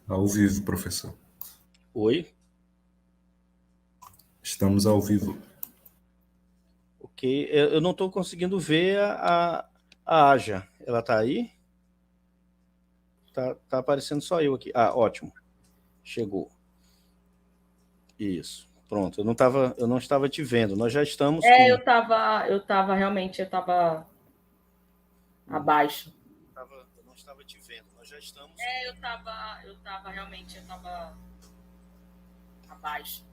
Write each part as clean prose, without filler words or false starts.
Ao vivo, professor. Oi? Estamos ao vivo. Ok. Eu não estou conseguindo ver a Aja. Ela está aí? Tá aparecendo só eu aqui. Ah, ótimo. Chegou. Isso. Pronto. Eu não estava te vendo. Nós já estamos É, com. eu tava abaixo. Eu não estava te vendo. Nós já estamos. Eu tava abaixo.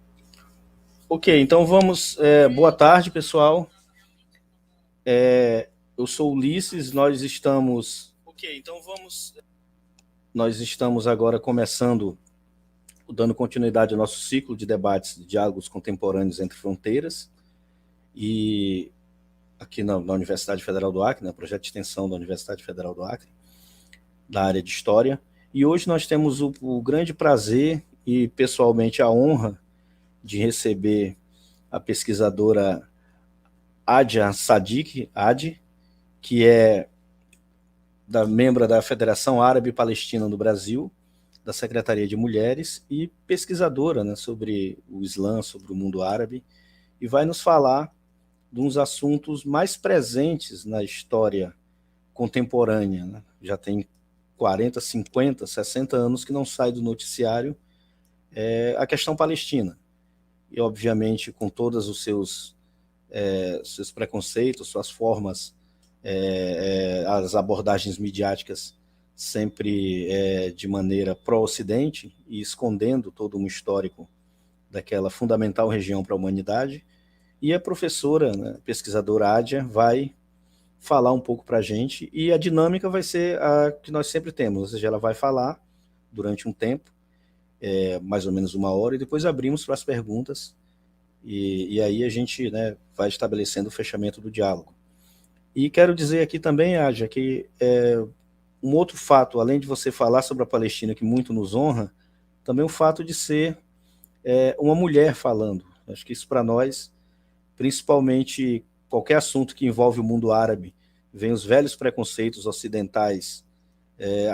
Ok, então vamos. Boa tarde, pessoal. Eu sou Ulisses. Nós estamos. Ok, então vamos. Nós estamos agora começando, dando continuidade ao nosso ciclo de debates de diálogos contemporâneos entre fronteiras. E aqui na Universidade Federal do Acre, no projeto de extensão da Universidade Federal do Acre, da área de História. E hoje nós temos o grande prazer e, pessoalmente, a honra de receber a pesquisadora Adia Sadiq, Adi, que é membro da Federação Árabe Palestina do Brasil, da Secretaria de Mulheres e pesquisadora, né, sobre o Islã, sobre o mundo árabe, e vai nos falar de uns assuntos mais presentes na história contemporânea. Né? Já tem 40, 50, 60 anos que não sai do noticiário a questão palestina. E, obviamente, com todos os seus preconceitos, suas formas, as abordagens midiáticas sempre de maneira pró-Ocidente e escondendo todo um histórico daquela fundamental região para a humanidade. E a professora, né, pesquisadora Adia, vai falar um pouco para a gente, e a dinâmica vai ser a que nós sempre temos, ou seja, ela vai falar durante um tempo, mais ou menos 1 hora, e depois abrimos para as perguntas, e aí a gente, né, vai estabelecendo o fechamento do diálogo. E quero dizer aqui também, Aja, que um outro fato, além de você falar sobre a Palestina, que muito nos honra, também o fato de ser uma mulher falando. Acho que isso para nós, principalmente qualquer assunto que envolve o mundo árabe, vem os velhos preconceitos ocidentais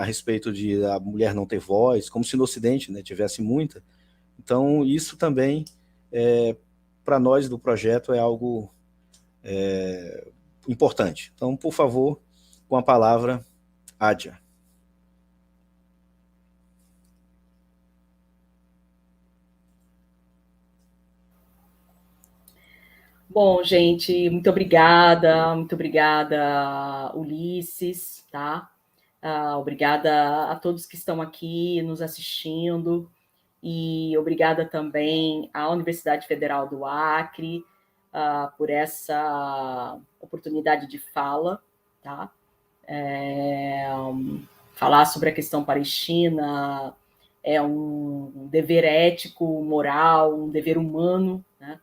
a respeito de a mulher não ter voz, como se no Ocidente, né, tivesse muita. Então, isso também, para nós do projeto, é algo importante. Então, por favor, com a palavra, Adia. Bom, gente, muito obrigada, Ulisses, tá? Obrigada a todos que estão aqui nos assistindo e obrigada também à Universidade Federal do Acre por essa oportunidade de fala, tá? Falar sobre a questão palestina é um dever ético, moral, um dever humano, né?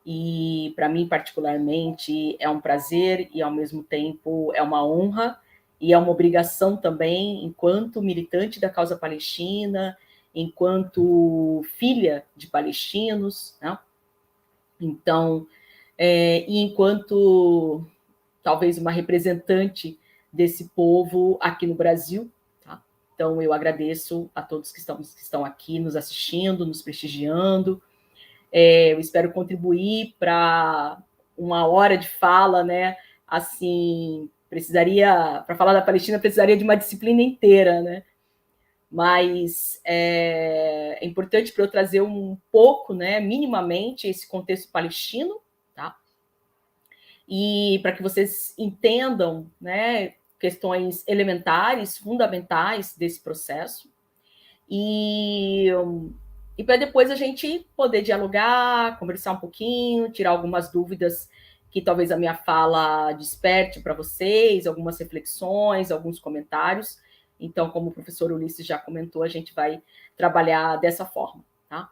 E para mim, particularmente, é um prazer e, ao mesmo tempo, é uma honra e é uma obrigação também, enquanto militante da causa palestina, enquanto filha de palestinos, né? Então, e enquanto talvez uma representante desse povo aqui no Brasil, tá? Então, eu agradeço a todos que estão aqui nos assistindo, nos prestigiando. Eu espero contribuir para 1 hora de fala, né? Assim, para falar da Palestina, precisaria de uma disciplina inteira, né? Mas é importante para eu trazer um pouco, né, minimamente, esse contexto palestino, tá? E para que vocês entendam, né, questões elementares, fundamentais desse processo. E para depois a gente poder dialogar, conversar um pouquinho, tirar algumas dúvidas que talvez a minha fala desperte para vocês, algumas reflexões, alguns comentários. Então, como o professor Ulisses já comentou, a gente vai trabalhar dessa forma, tá?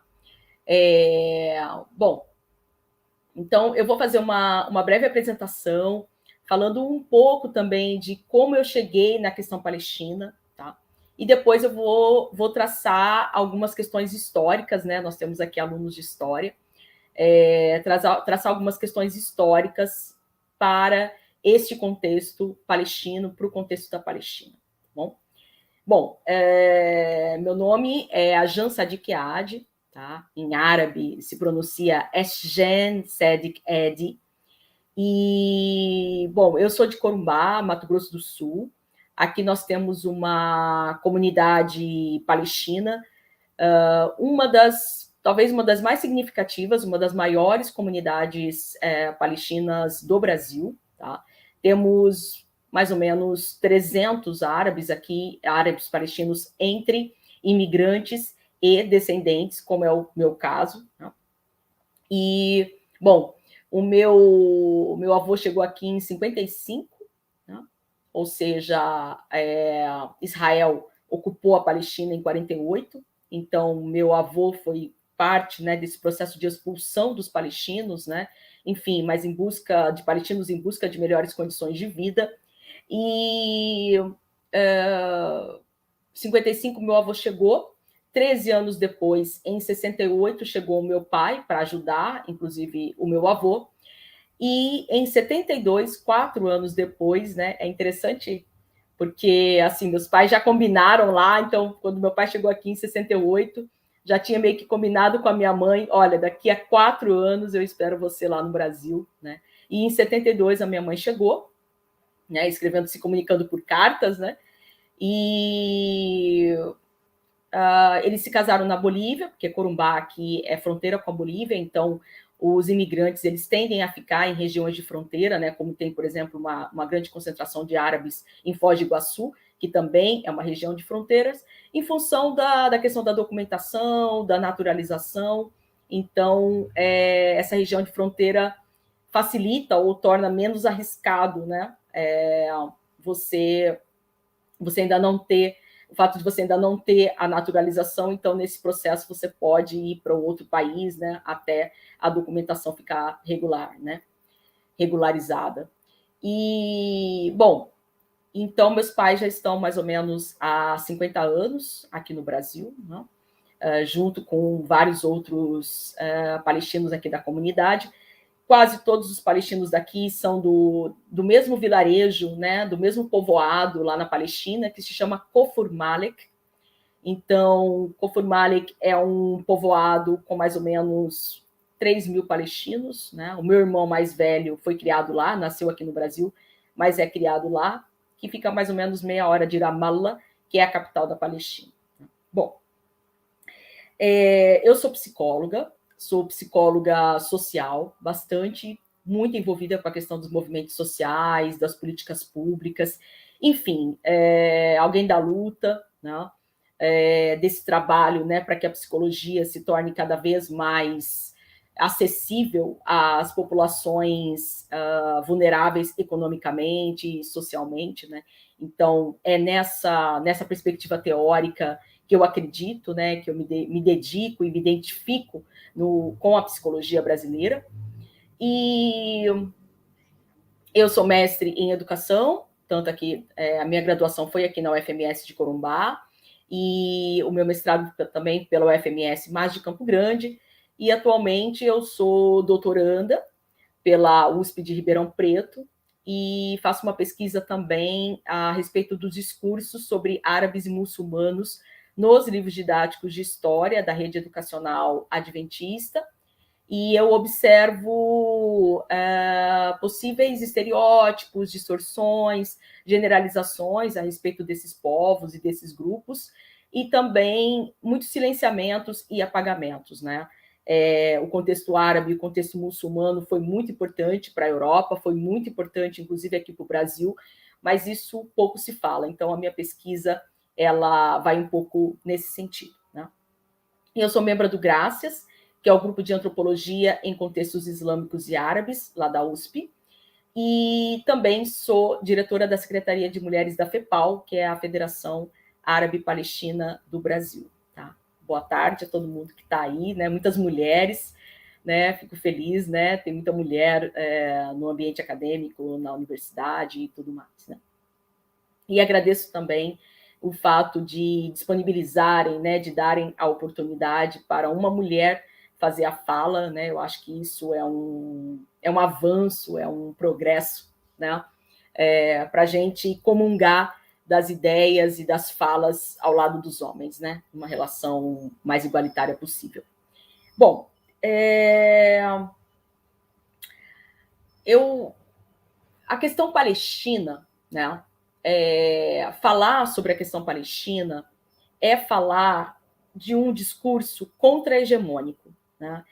Bom, então eu vou fazer uma breve apresentação, falando um pouco também de como eu cheguei na questão palestina, tá? E depois eu vou traçar algumas questões históricas, né? Nós temos aqui alunos de história, traçar algumas questões históricas para este contexto palestino, para o contexto da Palestina, tá bom? Bom, meu nome é Ajan Sadik Adi, tá? Em árabe se pronuncia Esjen Sadik Edi. E, bom, eu sou de Corumbá, Mato Grosso do Sul. Aqui nós temos uma comunidade palestina, talvez uma das mais significativas, uma das maiores comunidades palestinas do Brasil, tá? Temos mais ou menos 300 árabes aqui, árabes palestinos, entre imigrantes e descendentes, como é o meu caso, tá? E, bom, o meu avô chegou aqui em 55, né? Ou seja, Israel ocupou a Palestina em 48, então meu avô foi parte, né, desse processo de expulsão dos palestinos, né? Enfim, mas em busca de palestinos em busca de melhores condições de vida. E 55 meu avô chegou, 13 anos depois, em 68, chegou o meu pai para ajudar, inclusive o meu avô. E em 72, 4 anos depois, né? É interessante porque assim, meus pais já combinaram lá, então quando meu pai chegou aqui em 68, já tinha meio que combinado com a minha mãe, olha, daqui a 4 anos eu espero você lá no Brasil, né? E em 72 a minha mãe chegou, né, escrevendo, se comunicando por cartas, né? E eles se casaram na Bolívia, porque Corumbá aqui é fronteira com a Bolívia, então os imigrantes eles tendem a ficar em regiões de fronteira, né, como tem, por exemplo, uma grande concentração de árabes em Foz do Iguaçu, que também é uma região de fronteiras, em função da questão da documentação, da naturalização. Então, essa região de fronteira facilita ou torna menos arriscado, né, você ainda não ter o fato de você ainda não ter a naturalização, então nesse processo você pode ir para outro país, né, até a documentação ficar regular, né, regularizada. E, bom, então meus pais já estão mais ou menos há 50 anos aqui no Brasil, né, junto com vários outros palestinos aqui da comunidade. Quase todos os palestinos daqui são do mesmo vilarejo, né, do mesmo povoado lá na Palestina, que se chama Kfar Malek. Então, Kfar Malek é um povoado com mais ou menos 3.000 palestinos, né? O meu irmão mais velho foi criado lá, nasceu aqui no Brasil, mas é criado lá, que fica mais ou menos meia hora de Ramallah, que é a capital da Palestina. Bom, eu sou psicóloga social, muito envolvida com a questão dos movimentos sociais, das políticas públicas, enfim, alguém da luta, né? Desse trabalho, né, para que a psicologia se torne cada vez mais acessível às populações vulneráveis economicamente e socialmente, né? Então, é nessa perspectiva teórica que eu acredito, né, que eu me dedico e me identifico com a psicologia brasileira. E eu sou mestre em educação, tanto aqui, a minha graduação foi aqui na UFMS de Corumbá, e o meu mestrado também pela UFMS, mas de Campo Grande, e atualmente eu sou doutoranda pela USP de Ribeirão Preto, e faço uma pesquisa também a respeito dos discursos sobre árabes e muçulmanos nos livros didáticos de história da rede educacional adventista, e eu observo possíveis estereótipos, distorções, generalizações a respeito desses povos e desses grupos, e também muitos silenciamentos e apagamentos, né? O contexto árabe e o contexto muçulmano foi muito importante para a Europa, foi muito importante, inclusive, aqui para o Brasil, mas isso pouco se fala. Então, a minha pesquisa ela vai um pouco nesse sentido, né? Eu sou membro do Graças, que é o grupo de antropologia em contextos islâmicos e árabes, lá da USP, e também sou diretora da Secretaria de Mulheres da FEPAL, que é a Federação Árabe Palestina do Brasil. Tá? Boa tarde a todo mundo que está aí, né? Muitas mulheres, né? Fico feliz, né? Tem muita mulher no ambiente acadêmico, na universidade e tudo mais, né? E agradeço também o fato de disponibilizarem, né, de darem a oportunidade para uma mulher fazer a fala, né? Eu acho que isso é um avanço, é um progresso, né? Para a gente comungar das ideias e das falas ao lado dos homens, né? Uma relação mais igualitária possível. Bom, a questão palestina, né? Falar sobre a questão palestina é falar de um discurso contra-hegemônico, né?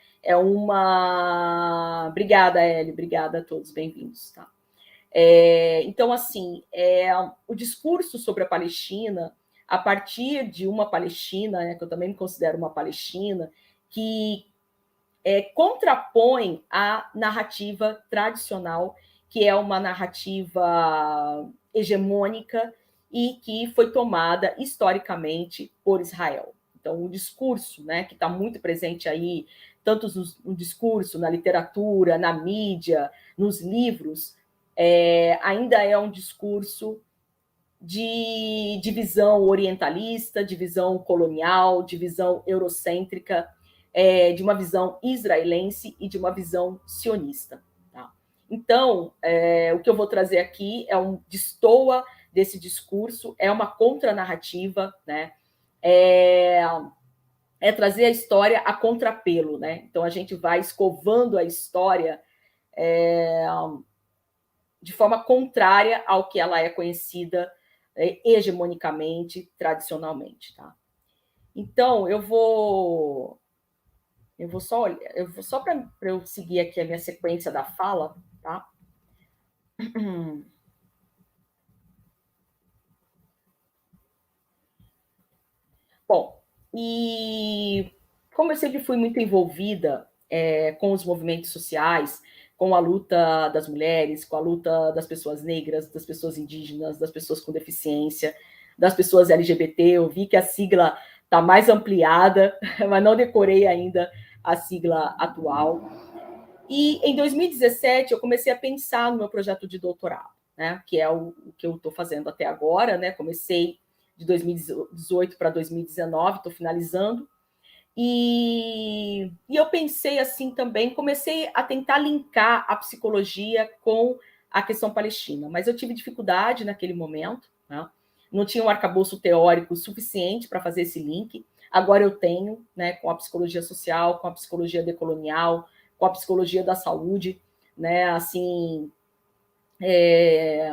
Obrigada, Hélio, obrigada a todos, bem-vindos, tá? Então, assim, o discurso sobre a Palestina, a partir de uma Palestina, né, que eu também me considero uma palestina, que contrapõe a narrativa tradicional, que é uma narrativa hegemônica e que foi tomada historicamente por Israel. Então, o discurso, né, que está muito presente aí, tanto no discurso, na literatura, na mídia, nos livros, ainda é um discurso de divisão orientalista, de visão colonial, de visão eurocêntrica, de uma visão israelense e de uma visão sionista. Tá? Então, o que eu vou trazer aqui destoa desse discurso, é uma contranarrativa, né? Trazer a história a contrapelo, né? Então a gente vai escovando a história de forma contrária ao que ela é conhecida hegemonicamente, tradicionalmente, tá? Então eu vou só para eu seguir aqui a minha sequência da fala, tá? Bom, e como eu sempre fui muito envolvida com os movimentos sociais, com a luta das mulheres, com a luta das pessoas negras, das pessoas indígenas, das pessoas com deficiência, das pessoas LGBT, eu vi que a sigla está mais ampliada, mas não decorei ainda a sigla atual. E em 2017 eu comecei a pensar no meu projeto de doutorado, né, que é o que eu estou fazendo até agora, né? Comecei de 2018 para 2019, estou finalizando. E eu pensei assim também, comecei a tentar linkar a psicologia com a questão palestina, mas eu tive dificuldade naquele momento, né? Não tinha um arcabouço teórico suficiente para fazer esse link. Agora eu tenho, né, com a psicologia social, com a psicologia decolonial, com a psicologia da saúde, né, assim,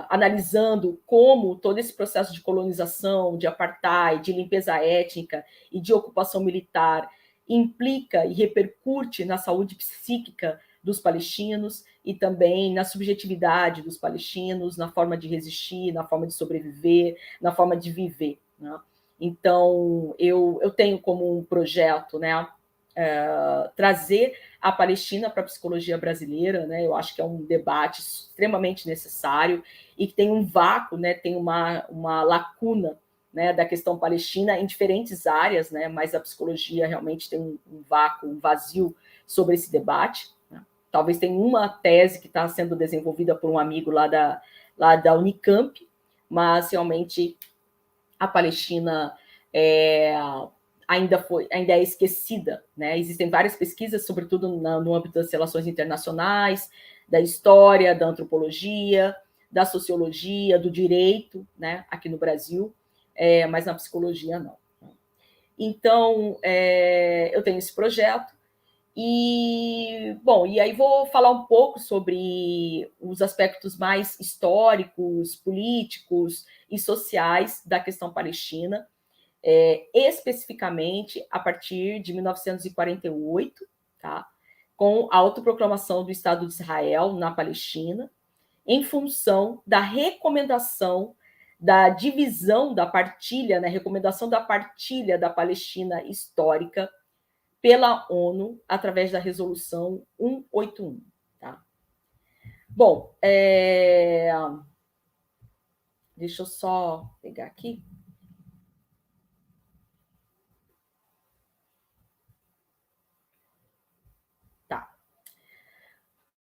analisando como todo esse processo de colonização, de apartheid, de limpeza étnica e de ocupação militar implica e repercute na saúde psíquica dos palestinos e também na subjetividade dos palestinos, na forma de resistir, na forma de sobreviver, na forma de viver, né? Então, eu tenho como um projeto, né, trazer a Palestina para a psicologia brasileira, né? Eu acho que é um debate extremamente necessário e que tem um vácuo, né? Tem uma lacuna, né, da questão palestina em diferentes áreas, né? Mas a psicologia realmente tem um vácuo, um vazio sobre esse debate, né? Talvez tenha uma tese que está sendo desenvolvida por um amigo lá da Unicamp, mas realmente a Palestina ainda é esquecida, né? Existem várias pesquisas, sobretudo no âmbito das relações internacionais, da história, da antropologia, da sociologia, do direito, né? Aqui no Brasil, mas na psicologia não. Então, eu tenho esse projeto e, bom, e aí vou falar um pouco sobre os aspectos mais históricos, políticos e sociais da questão palestina, especificamente a partir de 1948, tá? Com a autoproclamação do Estado de Israel na Palestina, em função da recomendação da divisão da partilha, né, recomendação da partilha da Palestina histórica pela ONU através da Resolução 181. Tá? Bom, deixa eu só pegar aqui.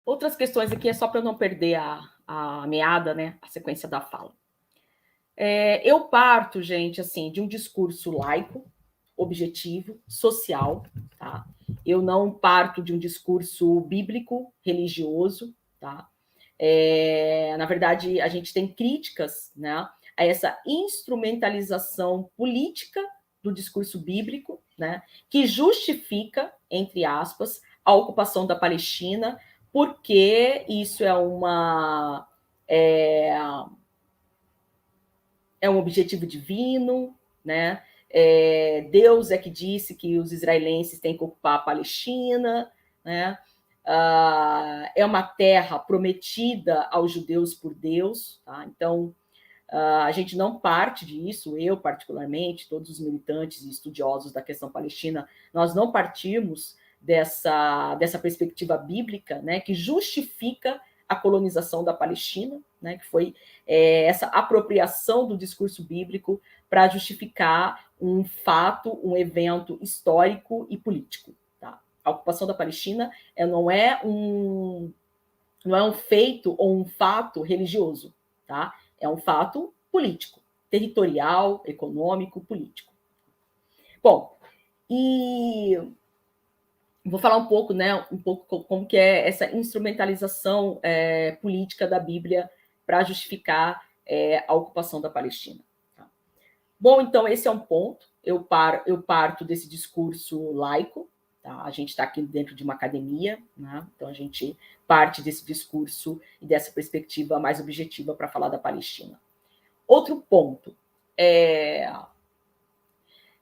Outras questões aqui é só para eu não perder a meada, né, a sequência da fala. Eu parto, gente, assim, de um discurso laico, objetivo, social, tá? Eu não parto de um discurso bíblico, religioso, tá? Na verdade, a gente tem críticas, né, a essa instrumentalização política do discurso bíblico, né, que justifica, entre aspas, a ocupação da Palestina, porque isso é um objetivo divino, né? Deus é que disse que os israelenses têm que ocupar a Palestina, né? É uma terra prometida aos judeus por Deus, tá? Então, a gente não parte disso, eu particularmente, todos os militantes e estudiosos da questão palestina, nós não partimos dessa perspectiva bíblica, né, que justifica a colonização da Palestina, né, que foi essa apropriação do discurso bíblico para justificar um fato, um evento histórico e político. Tá? A ocupação da Palestina não é um feito ou um fato religioso, tá? É um fato político, territorial, econômico, político. Bom, e vou falar um pouco, né, como que é essa instrumentalização política da Bíblia para justificar a ocupação da Palestina. Tá? Bom, então esse é um ponto. Eu parto desse discurso laico. Tá? A gente está aqui dentro de uma academia, né? Então a gente parte desse discurso e dessa perspectiva mais objetiva para falar da Palestina. Outro ponto,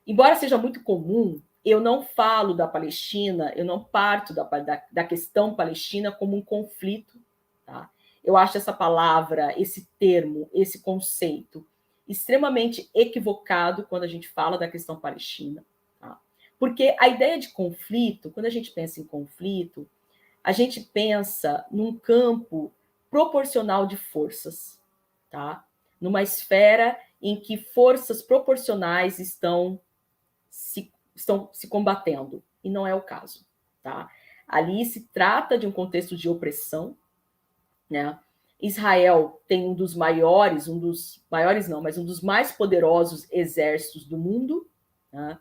embora seja muito comum, eu não falo da Palestina, eu não parto da questão palestina como um conflito. Tá? Eu acho essa palavra, esse termo, esse conceito extremamente equivocado quando a gente fala da questão palestina. Tá? Porque a ideia de conflito, quando a gente pensa em conflito, a gente pensa num campo proporcional de forças, tá? Numa esfera em que forças proporcionais estão se combatendo, e não é o caso. Tá? Ali se trata de um contexto de opressão. Né? Israel tem um dos mais poderosos exércitos do mundo. Né?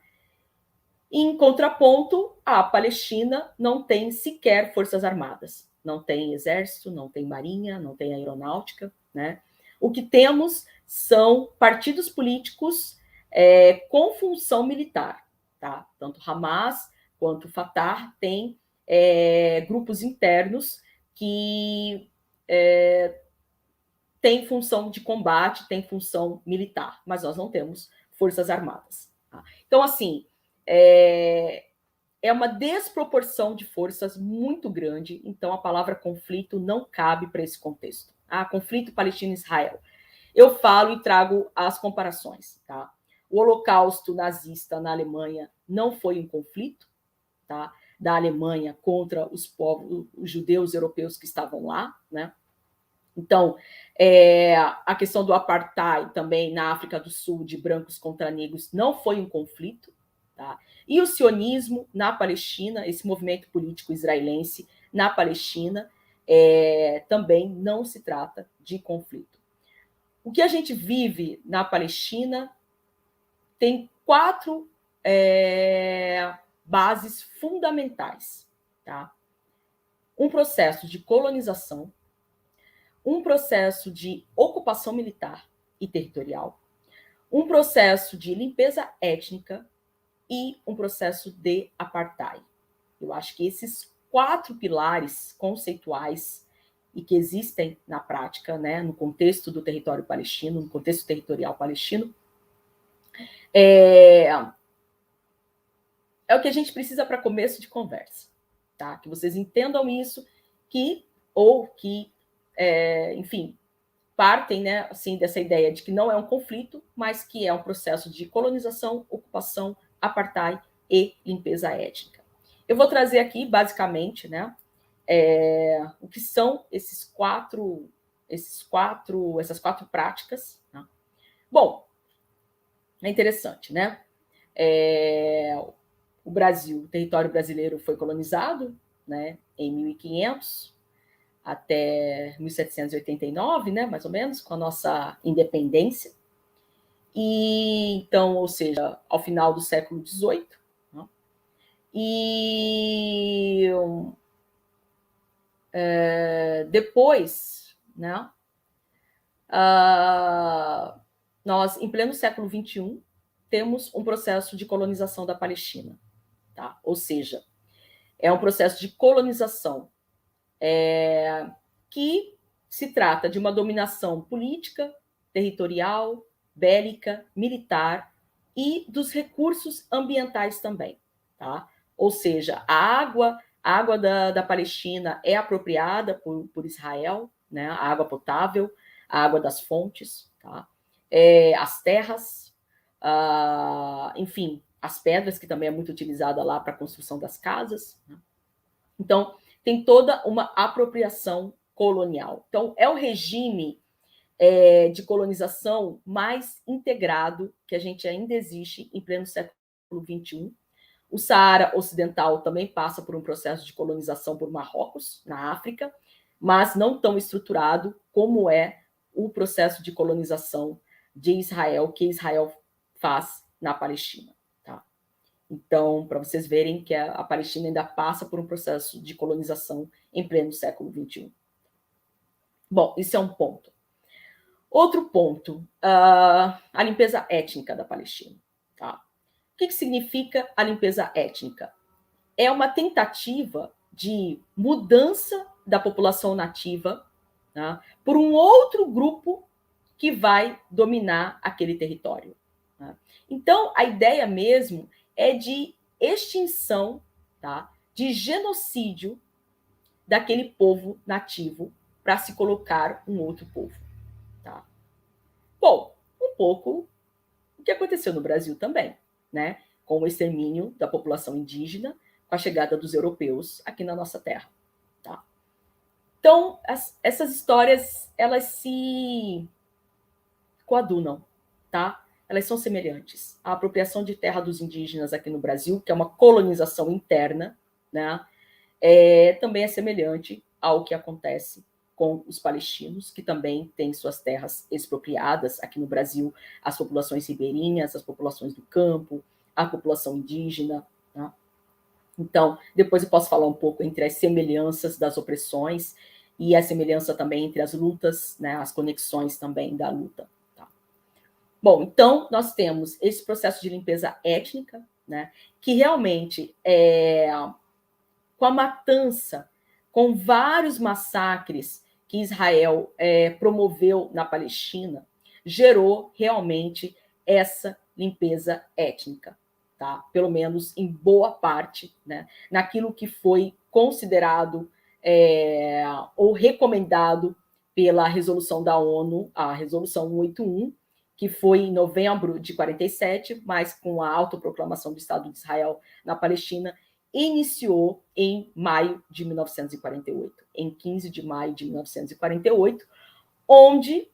Em contraponto, a Palestina não tem sequer forças armadas. Não tem exército, não tem marinha, não tem aeronáutica. Né? O que temos são partidos políticos com função militar. Tá? Tanto Hamas quanto Fatah têm grupos internos que têm função de combate, têm função militar, mas nós não temos forças armadas. Tá? Então, assim, é uma desproporção de forças muito grande, então a palavra conflito não cabe para esse contexto. Conflito Palestina-Israel. Eu falo e trago as comparações. Tá? O Holocausto nazista na Alemanha não foi um conflito, tá? Da Alemanha contra os povos, os judeus europeus que estavam lá, né? Então, a questão do apartheid também na África do Sul, de brancos contra negros, não foi um conflito, tá? E o sionismo na Palestina, esse movimento político israelense na Palestina, também não se trata de conflito. O que a gente vive na Palestina tem 4 bases fundamentais. Tá? Um processo de colonização, um processo de ocupação militar e territorial, um processo de limpeza étnica e um processo de apartheid. Eu acho que esses 4 pilares conceituais e que existem na prática, né, no contexto do território palestino, no contexto territorial palestino, é o que a gente precisa para começo de conversa, tá? Que vocês entendam isso, enfim, partem, né, assim, dessa ideia de que não é um conflito, mas que é um processo de colonização, ocupação, apartheid e limpeza étnica. Eu vou trazer aqui, basicamente, né, o que são essas quatro práticas. Né? Bom, é interessante, né? O território brasileiro foi colonizado, né, em 1500 até 1789, né, mais ou menos, com a nossa independência. E então, ou seja, ao final do século XVIII. Né? E depois, né, nós, em pleno século XXI, temos um processo de colonização da Palestina. Tá? Ou seja, é um processo de colonização que se trata de uma dominação política, territorial, bélica, militar e dos recursos ambientais também. Tá? Ou seja, a água da Palestina é apropriada por Israel, né? A água potável, a água das fontes, tá? As terras, enfim, as pedras, que também é muito utilizada lá para a construção das casas. Né? Então, tem toda uma apropriação colonial. Então, é o regime de colonização mais integrado que a gente ainda existe em pleno século XXI. O Saara Ocidental também passa por um processo de colonização por Marrocos, na África, mas não tão estruturado como é o processo de colonização de Israel, que Israel faz na Palestina. Tá? Então, para vocês verem que a Palestina ainda passa por um processo de colonização em pleno século XXI. Bom, isso é um ponto. Outro ponto, a limpeza étnica da Palestina. Tá? O que significa a limpeza étnica? É uma tentativa de mudança da população nativa, tá, por um outro grupo que vai dominar aquele território. Tá? Então, a ideia mesmo é de extinção, tá, de genocídio daquele povo nativo para se colocar um outro povo. Tá? Bom, um pouco o que aconteceu no Brasil também, né? Com o extermínio da população indígena, com a chegada dos europeus aqui na nossa terra. Tá? Então, essas histórias, elas se coadunam, tá? Elas são semelhantes. A apropriação de terra dos indígenas aqui no Brasil, que é uma colonização interna, né? Também é semelhante ao que acontece com os palestinos, que também têm suas terras expropriadas aqui no Brasil, as populações ribeirinhas, as populações do campo, a população indígena. Tá? Então, depois eu posso falar um pouco entre as semelhanças das opressões e a semelhança também entre as lutas, né, as conexões também da luta. Tá? Bom, então, nós temos esse processo de limpeza étnica, né, que realmente, com a matança, com vários massacres que Israel promoveu na Palestina, gerou realmente essa limpeza étnica, tá? Pelo menos em boa parte, né? Naquilo que foi considerado ou recomendado pela resolução da ONU, a resolução 181, que foi em novembro de 47, mas com a autoproclamação do Estado de Israel na Palestina, iniciou em maio de 1948, em 15 de maio de 1948, onde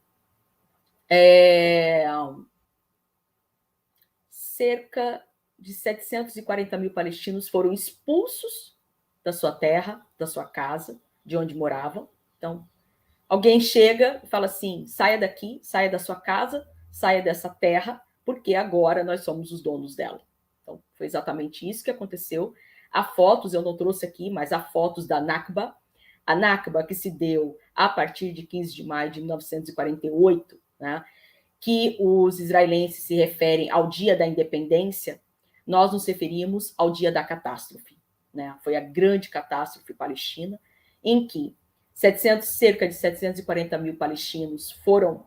cerca de 740 mil palestinos foram expulsos da sua terra, da sua casa, de onde moravam. Então, alguém chega e fala assim, saia daqui, saia da sua casa, saia dessa terra, porque agora nós somos os donos dela. Então, foi exatamente isso que aconteceu. Há fotos, eu não trouxe aqui, mas há fotos da Nakba. A Nakba que se deu a partir de 15 de maio de 1948, né, que os israelenses se referem ao dia da independência, nós nos referimos ao dia da catástrofe. Né? Foi a grande catástrofe palestina, em que cerca de 740 mil palestinos foram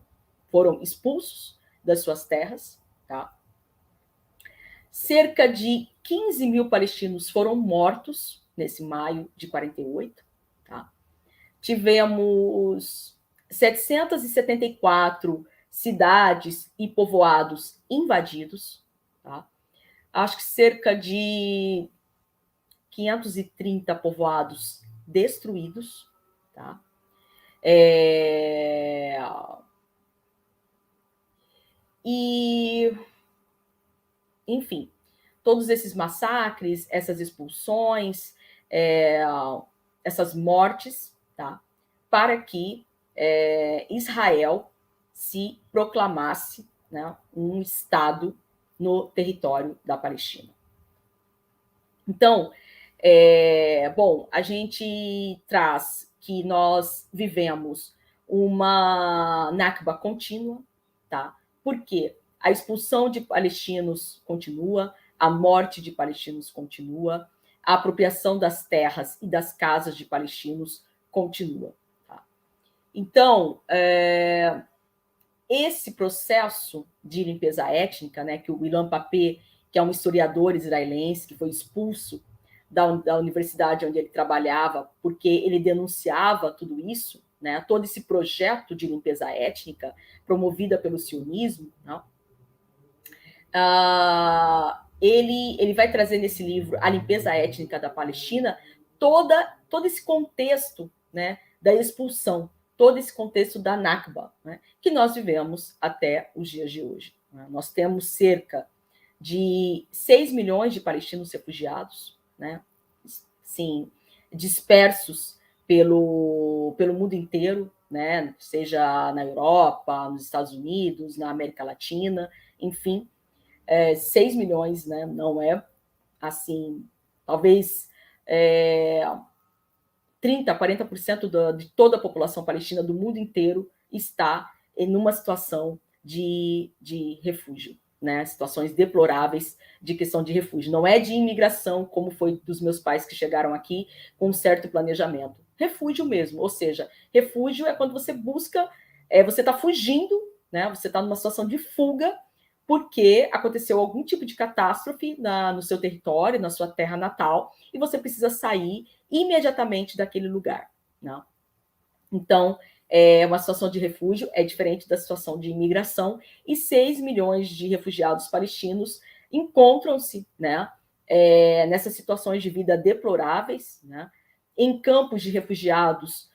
expulsos das suas terras, tá? Cerca de 15 mil palestinos foram mortos nesse maio de 48. Tá? Tivemos 774 cidades e povoados invadidos. Tá? Acho que cerca de 530 povoados destruídos. Tá? E, enfim, todos esses massacres, essas expulsões, essas mortes, tá? Para que Israel se proclamasse, né, um Estado no território da Palestina. Então, bom, a gente traz que nós vivemos uma Nakba contínua, tá? Por quê? A expulsão de palestinos continua, a morte de palestinos continua, a apropriação das terras e das casas de palestinos continua. Tá? Então, esse processo de limpeza étnica, né, que o Ilan Pappé, que é um historiador israelense, que foi expulso da universidade onde ele trabalhava, porque ele denunciava tudo isso, né, todo esse projeto de limpeza étnica promovida pelo sionismo, né, ele vai trazer nesse livro A Limpeza Étnica da Palestina todo esse contexto, né, da expulsão, todo esse contexto da Nakba, né, que nós vivemos até os dias de hoje. Né? Nós temos cerca de 6 milhões de palestinos refugiados, né, sim, dispersos pelo mundo inteiro, né, seja na Europa, nos Estados Unidos, na América Latina, enfim, 6 milhões, né, não é assim, talvez 30%, 40% de toda a população palestina do mundo inteiro está em uma situação de refúgio, né? Situações deploráveis de questão de refúgio. Não é de imigração, como foi dos meus pais que chegaram aqui com um certo planejamento. Refúgio mesmo, ou seja, refúgio é quando você busca, você está fugindo, né? Você está numa situação de fuga porque aconteceu algum tipo de catástrofe no seu território, na sua terra natal, e você precisa sair imediatamente daquele lugar. Né? Então, uma situação de refúgio é diferente da situação de imigração, e 6 milhões de refugiados palestinos encontram-se, né, nessas situações de vida deploráveis, né, em campos de refugiados,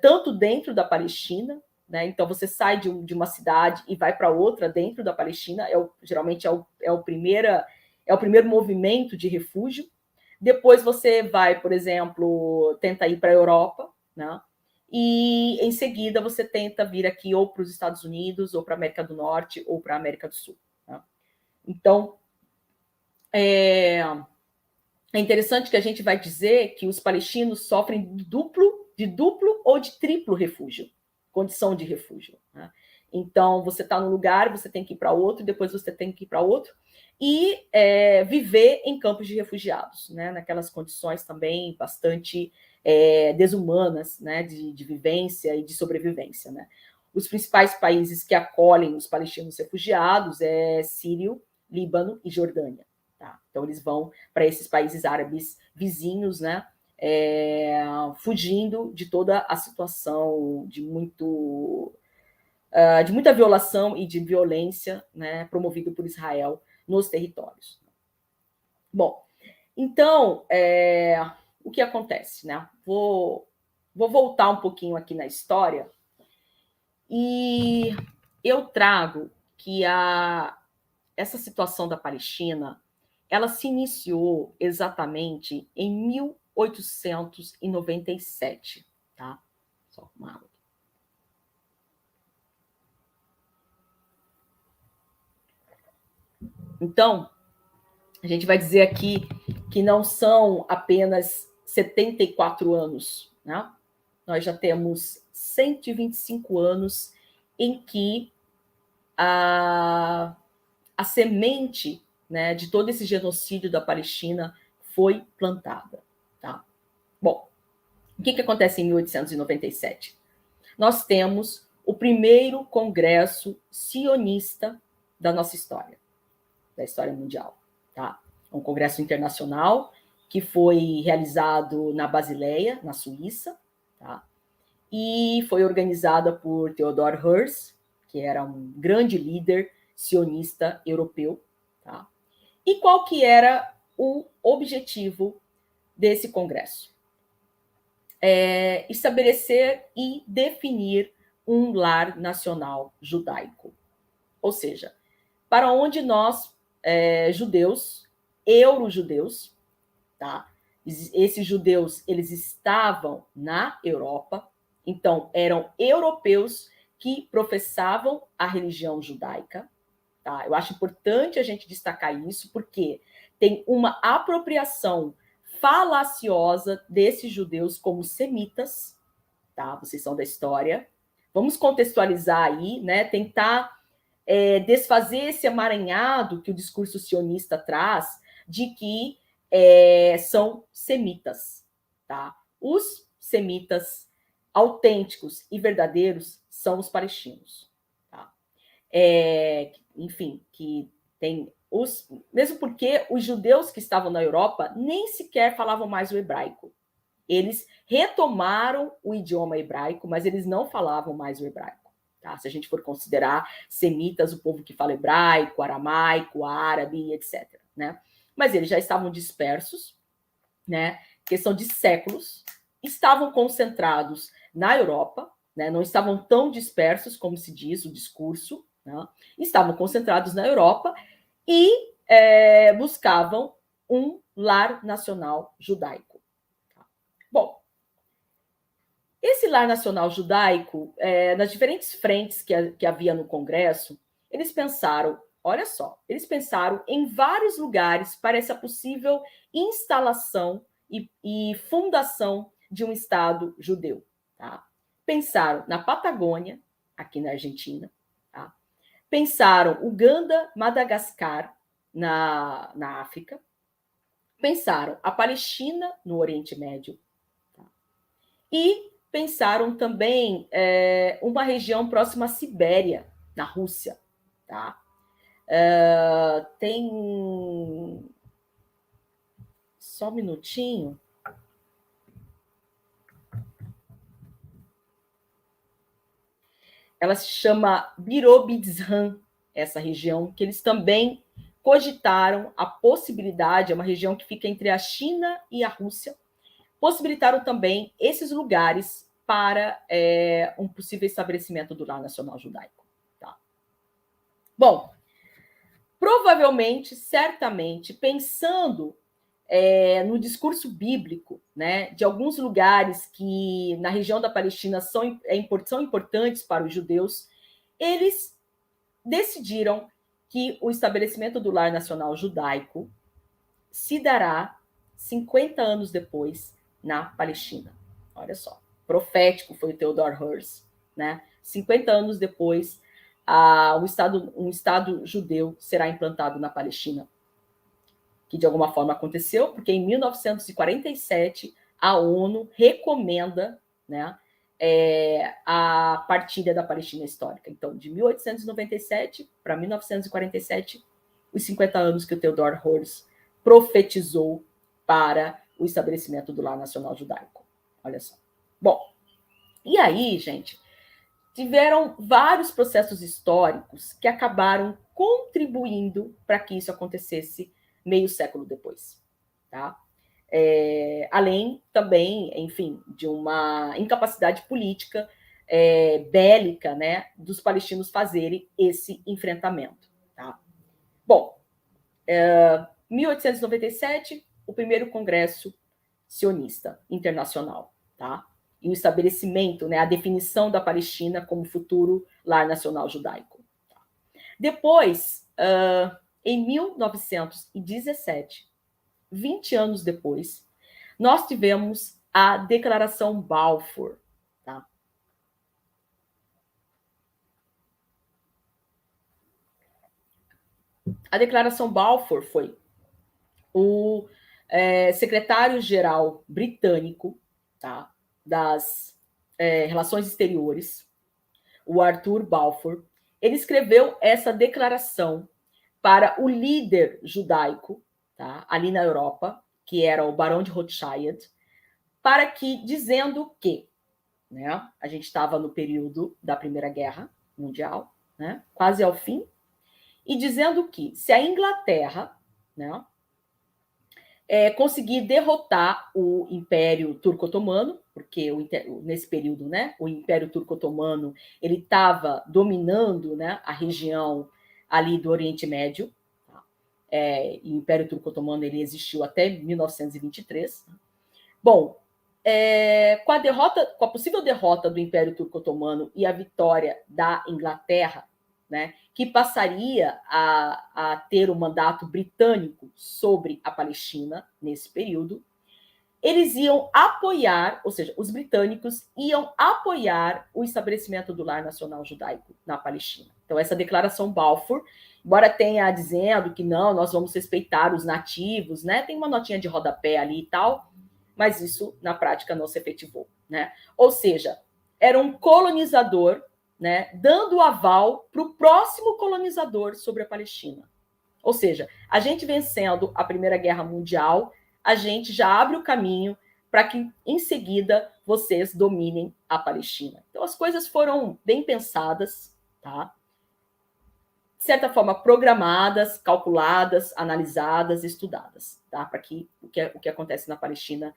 tanto dentro da Palestina, né, então você sai de uma cidade e vai para outra dentro da Palestina, geralmente é o primeiro movimento de refúgio. Depois você vai, por exemplo, tenta ir para a Europa, né? E em seguida você tenta vir aqui ou para os Estados Unidos, ou para a América do Norte, ou para a América do Sul. Né? Então, é interessante que a gente vai dizer que os palestinos sofrem de duplo ou de triplo refúgio, condição de refúgio. Né? Então, você está num lugar, você tem que ir para outro, depois você tem que ir para outro, e viver em campos de refugiados, né? Naquelas condições também bastante desumanas, né? de vivência e de sobrevivência. Né? Os principais países que acolhem os palestinos refugiados é Síria, Líbano e Jordânia. Tá? Então, eles vão para esses países árabes vizinhos, né? Fugindo de toda a situação de muita violação e de violência, né, promovido por Israel nos territórios. Bom, então, o que acontece? Né? Vou voltar um pouquinho aqui na história e eu trago que essa situação da Palestina, ela se iniciou exatamente em 1897, tá? Só uma água. Então, a gente vai dizer aqui que não são apenas 74 anos, né? Nós já temos 125 anos em que a semente, né, de todo esse genocídio da Palestina foi plantada. Tá? Bom, o que acontece em 1897? Nós temos o primeiro congresso sionista da nossa história, da história mundial. Tá? Um congresso internacional que foi realizado na Basileia, na Suíça, tá? E foi organizada por Theodor Herzl, que era um grande líder sionista europeu. Tá? E qual que era o objetivo desse congresso? Estabelecer e definir um lar nacional judaico. Ou seja, para onde nós, judeus, eurojudeus, tá? Esses judeus, eles estavam na Europa, então eram europeus que professavam a religião judaica. Tá? Eu acho importante a gente destacar isso, porque tem uma apropriação falaciosa desses judeus como semitas, tá? Vocês são da história. Vamos contextualizar aí, né? Tentar desfazer esse emaranhado que o discurso sionista traz de que são semitas, tá? Os semitas autênticos e verdadeiros são os palestinos, tá? Enfim, que tem mesmo porque os judeus que estavam na Europa nem sequer falavam mais o hebraico. Eles retomaram o idioma hebraico, mas eles não falavam mais o hebraico. Tá? Se a gente for considerar semitas, o povo que fala hebraico, aramaico, árabe, etc. Né? Mas eles já estavam dispersos, né? Questão de séculos, estavam concentrados na Europa, né? Não estavam tão dispersos como se diz o discurso, né? Estavam concentrados na Europa e buscavam um lar nacional judaico. Bom, esse lar nacional judaico, nas diferentes frentes que havia no Congresso, eles pensaram, olha só, eles pensaram em vários lugares para essa possível instalação e fundação de um Estado judeu. Tá? Pensaram na Patagônia, aqui na Argentina, tá? Pensaram Uganda, Madagascar, na África, pensaram a Palestina, no Oriente Médio, tá? E pensaram também uma região próxima à Sibéria, na Rússia. Tá? Tem... Só um minutinho. Ela se chama Birobidzhan, essa região, que eles também cogitaram a possibilidade, é uma região que fica entre a China e a Rússia, possibilitaram também esses lugares para um possível estabelecimento do lar nacional judaico. Tá? Bom, provavelmente, certamente, pensando no discurso bíblico, né, de alguns lugares que na região da Palestina são importantes para os judeus, eles decidiram que o estabelecimento do lar nacional judaico se dará 50 anos depois na Palestina. Olha só, profético foi o Theodor Herzl, né? 50 anos depois, um Estado judeu será implantado na Palestina, que de alguma forma aconteceu, porque em 1947 a ONU recomenda, né, a partilha da Palestina histórica. Então, de 1897 para 1947, os 50 anos que o Theodor Herzl profetizou para o estabelecimento do lar nacional judaico. Olha só. Bom, e aí, gente, tiveram vários processos históricos que acabaram contribuindo para que isso acontecesse meio século depois. Tá? Além também, enfim, de uma incapacidade política bélica, né, dos palestinos fazerem esse enfrentamento. Tá? Bom, 1897, o primeiro Congresso Sionista Internacional, tá? E o estabelecimento, né, a definição da Palestina como futuro lar nacional judaico. Tá? Depois, em 1917, 20 anos depois, nós tivemos a Declaração Balfour. Tá? A Declaração Balfour foi o secretário-geral britânico, tá, das Relações Exteriores, o Arthur Balfour. Ele escreveu essa declaração para o líder judaico, tá, ali na Europa, que era o Barão de Rothschild, para que, dizendo que, né, a gente estava no período da Primeira Guerra Mundial, né, quase ao fim, e dizendo que se a Inglaterra, né, conseguir derrotar o Império Turco-Otomano, porque nesse período, né, o Império Turco-Otomano ele estava dominando, né, a região ali do Oriente Médio. Tá? E o Império Turco-Otomano ele existiu até 1923. Bom, com a possível derrota do Império Turco-Otomano e a vitória da Inglaterra, né, que passaria a ter o mandato britânico sobre a Palestina nesse período, eles iam apoiar, ou seja, os britânicos iam apoiar o estabelecimento do lar nacional judaico na Palestina. Então, essa declaração Balfour, embora tenha dizendo que não, nós vamos respeitar os nativos, né? Tem uma notinha de rodapé ali e tal, mas isso, na prática, não se efetivou, né? Ou seja, era um colonizador, né, dando aval para o próximo colonizador sobre a Palestina. Ou seja, a gente vencendo a Primeira Guerra Mundial, a gente já abre o caminho para que, em seguida, vocês dominem a Palestina. Então, as coisas foram bem pensadas, tá? De certa forma, programadas, calculadas, analisadas, estudadas, tá? Para que o que acontece na Palestina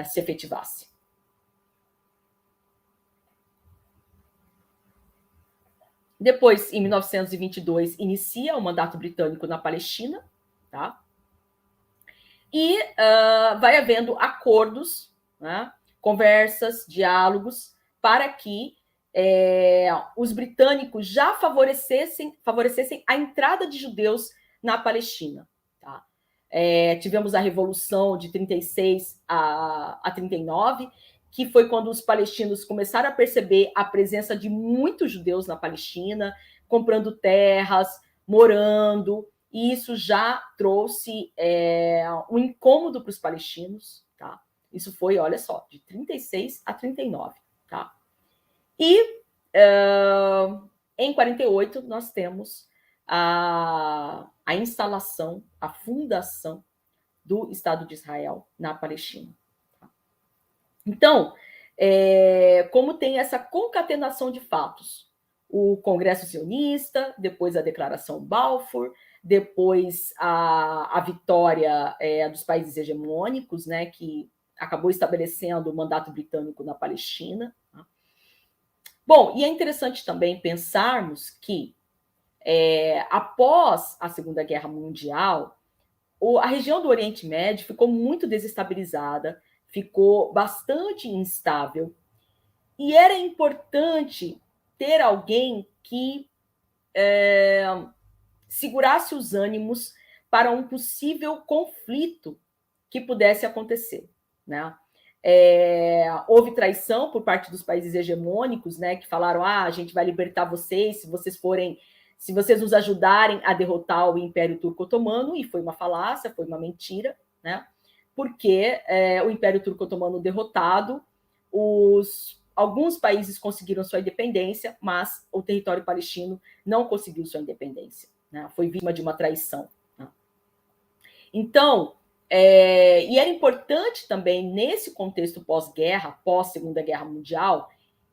se efetivasse. Depois, em 1922, inicia o mandato britânico na Palestina, tá? E vai havendo acordos, né, conversas, diálogos, para que os britânicos já favorecessem a entrada de judeus na Palestina. Tá? Tivemos a Revolução de 36 a 39, que foi quando os palestinos começaram a perceber a presença de muitos judeus na Palestina, comprando terras, morando, e isso já trouxe um incômodo para os palestinos, tá? Isso foi, olha só, de 36 a 39, tá? E em 48 nós temos a instalação, a fundação do Estado de Israel na Palestina. Tá? Então, como tem essa concatenação de fatos, o Congresso Sionista, depois a Declaração Balfour, depois a vitória dos países hegemônicos, né, que acabou estabelecendo o mandato britânico na Palestina. Tá? Bom, e é interessante também pensarmos que, após a Segunda Guerra Mundial, a região do Oriente Médio ficou muito desestabilizada, ficou bastante instável, e era importante ter alguém que segurasse os ânimos para um possível conflito que pudesse acontecer, né? Houve traição por parte dos países hegemônicos, né, que falaram: a gente vai libertar vocês se vocês nos ajudarem a derrotar o Império Turco-Otomano, e foi uma falácia, foi uma mentira, né? Porque o Império Turco-Otomano derrotado, alguns países conseguiram sua independência, mas o território palestino não conseguiu sua independência, né? Foi vítima de uma traição. Né? Então, e era importante também, nesse contexto pós-guerra, pós-Segunda Guerra Mundial,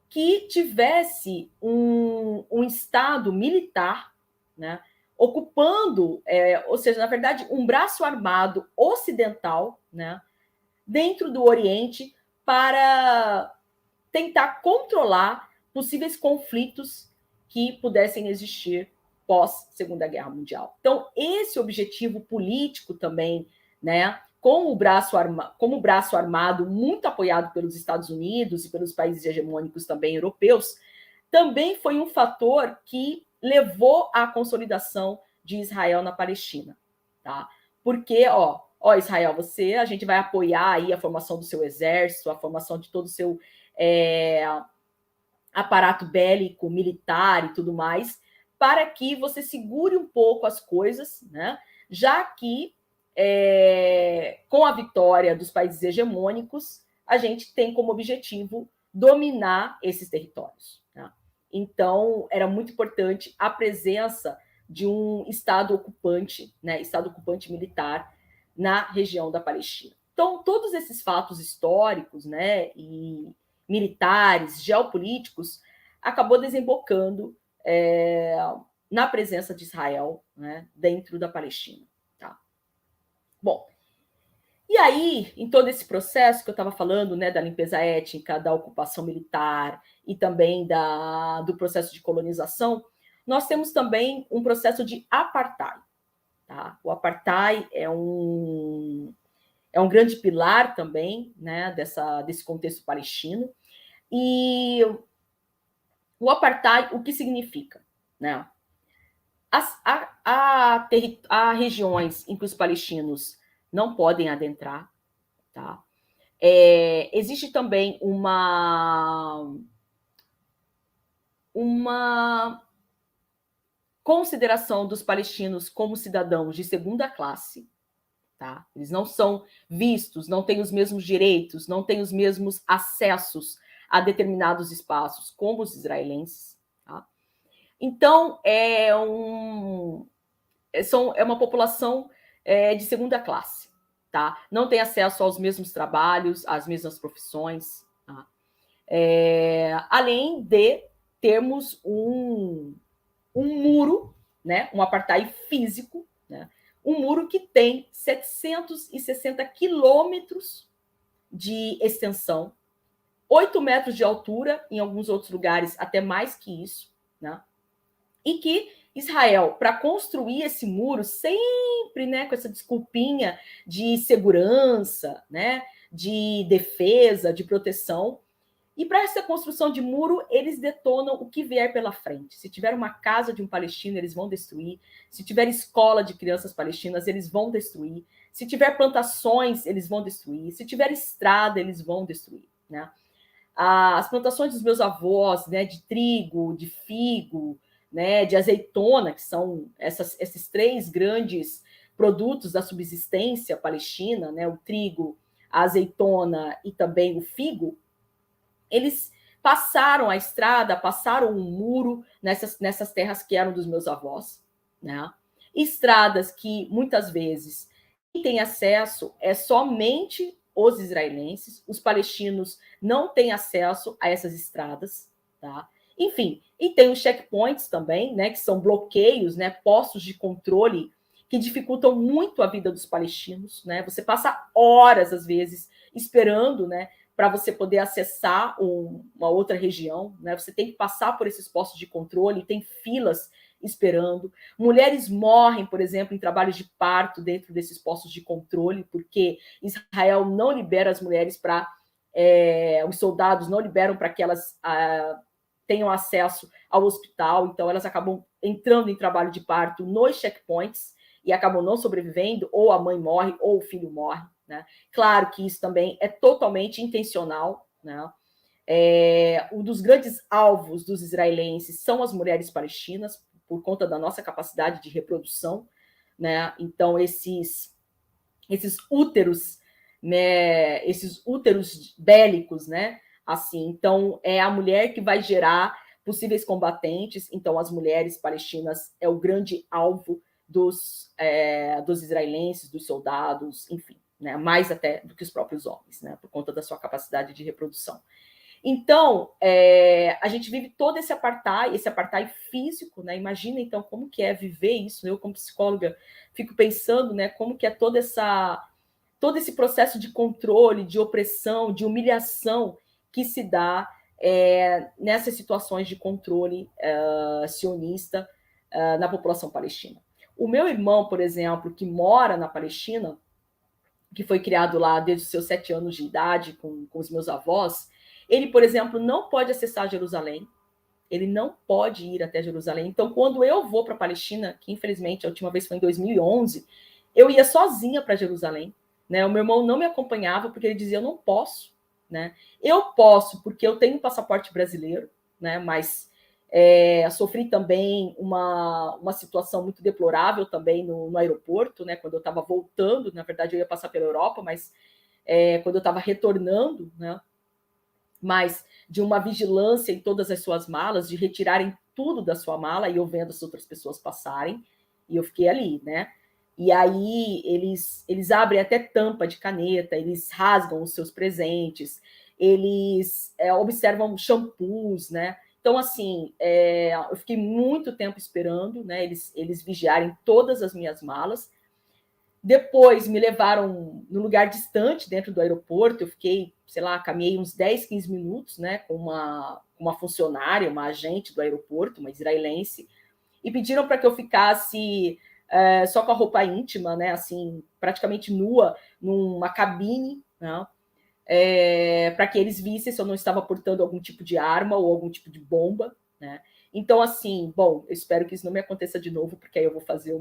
que tivesse um Estado militar, né, ocupando, ou seja, na verdade, um braço armado ocidental, né, dentro do Oriente, para tentar controlar possíveis conflitos que pudessem existir pós-Segunda Guerra Mundial. Então, esse objetivo político também, né, como o braço armado muito apoiado pelos Estados Unidos e pelos países hegemônicos também europeus, também foi um fator que levou à consolidação de Israel na Palestina, tá? Porque, Israel, a gente vai apoiar aí a formação do seu exército, a formação de todo o seu aparato bélico, militar e tudo mais, para que você segure um pouco as coisas, né? Já que com a vitória dos países hegemônicos, a gente tem como objetivo dominar esses territórios. Tá? Então, era muito importante a presença de um Estado ocupante, né, Estado ocupante militar na região da Palestina. Então, todos esses fatos históricos, né, e militares, geopolíticos, acabou desembocando na presença de Israel, né, dentro da Palestina. Tá? Bom, e aí, em todo esse processo que eu estava falando, né, da limpeza étnica, da ocupação militar e também do processo de colonização, nós temos também um processo de apartheid. Tá? O apartheid é um grande pilar também, né, desse contexto palestino. E o apartheid, o que significa? Né? Há regiões em que os palestinos não podem adentrar, tá? Existe também uma consideração dos palestinos como cidadãos de segunda classe, tá? Eles não são vistos, não têm os mesmos direitos, não têm os mesmos acessos a determinados espaços como os israelenses, tá? Então, é uma população de segunda classe, tá? Não tem acesso aos mesmos trabalhos, às mesmas profissões, tá? Além de termos um muro, né, um apartheid físico, né, um muro que tem 760 quilômetros de extensão, 8 metros de altura, em alguns outros lugares até mais que isso, né, e que Israel, para construir esse muro, sempre, né, com essa desculpinha de segurança, né, de defesa, de proteção, e para essa construção de muro, eles detonam o que vier pela frente. Se tiver uma casa de um palestino, eles vão destruir. Se tiver escola de crianças palestinas, eles vão destruir. Se tiver plantações, eles vão destruir. Se tiver estrada, eles vão destruir, né? As plantações dos meus avós, né, de trigo, de figo, né, de azeitona, que são esses 3 grandes produtos da subsistência palestina, né, o trigo, a azeitona e também o figo, eles passaram a estrada, passaram um muro nessas terras que eram dos meus avós, né? Estradas que muitas vezes quem tem acesso é somente os israelenses, os palestinos não têm acesso a essas estradas, tá? Enfim, e tem os checkpoints também, né, que são bloqueios, né, postos de controle que dificultam muito a vida dos palestinos, né? Você passa horas às vezes esperando, né, para você poder acessar uma outra região, né? Você tem que passar por esses postos de controle, tem filas esperando. Mulheres morrem, por exemplo, em trabalhos de parto dentro desses postos de controle, porque Israel não libera as mulheres para... os soldados não liberam para que elas tenham acesso ao hospital, então elas acabam entrando em trabalho de parto nos checkpoints e acabam não sobrevivendo, ou a mãe morre, ou o filho morre, né? Claro que isso também é totalmente intencional, né? Um dos grandes alvos dos israelenses são as mulheres palestinas, por conta da nossa capacidade de reprodução, né? Então, esses úteros, né? Esses úteros bélicos, né? Assim, então, é a mulher que vai gerar possíveis combatentes, então as mulheres palestinas é o grande alvo dos israelenses, dos soldados, enfim, né, mais até do que os próprios homens, né, por conta da sua capacidade de reprodução. Então, a gente vive todo esse apartheid físico, né? Imagina, então, como que é viver isso. Eu, como psicóloga, fico pensando, né, como que é todo esse processo de controle, de opressão, de humilhação que se dá nessas situações de controle sionista na população palestina. O meu irmão, por exemplo, que mora na Palestina, que foi criado lá desde os seus 7 anos de idade com os meus avós, ele, por exemplo, não pode acessar Jerusalém, ele não pode ir até Jerusalém. Então, quando eu vou para a Palestina, que infelizmente a última vez foi em 2011, eu ia sozinha para Jerusalém, né? O meu irmão não me acompanhava porque ele dizia, eu não posso, né? Eu posso porque eu tenho um passaporte brasileiro, né? Mas sofri também uma situação muito deplorável também no aeroporto, né? Quando eu estava voltando, na verdade eu ia passar pela Europa, mas quando eu estava retornando, né? Mas de uma vigilância em todas as suas malas, de retirarem tudo da sua mala, e eu vendo as outras pessoas passarem, e eu fiquei ali, né? E aí eles abrem até tampa de caneta, eles rasgam os seus presentes, eles observam shampoos, né? Então, assim, eu fiquei muito tempo esperando, né? Eles vigiarem todas as minhas malas. Depois me levaram num lugar distante dentro do aeroporto, eu fiquei, sei lá, caminhei uns 10, 15 minutos, né, com uma funcionária, uma agente do aeroporto, uma israelense, e pediram para que eu ficasse só com a roupa íntima, né, assim, praticamente nua, numa cabine, né, para que eles vissem se eu não estava portando algum tipo de arma ou algum tipo de bomba, né. Então, assim, bom, eu espero que isso não me aconteça de novo, porque aí eu vou fazer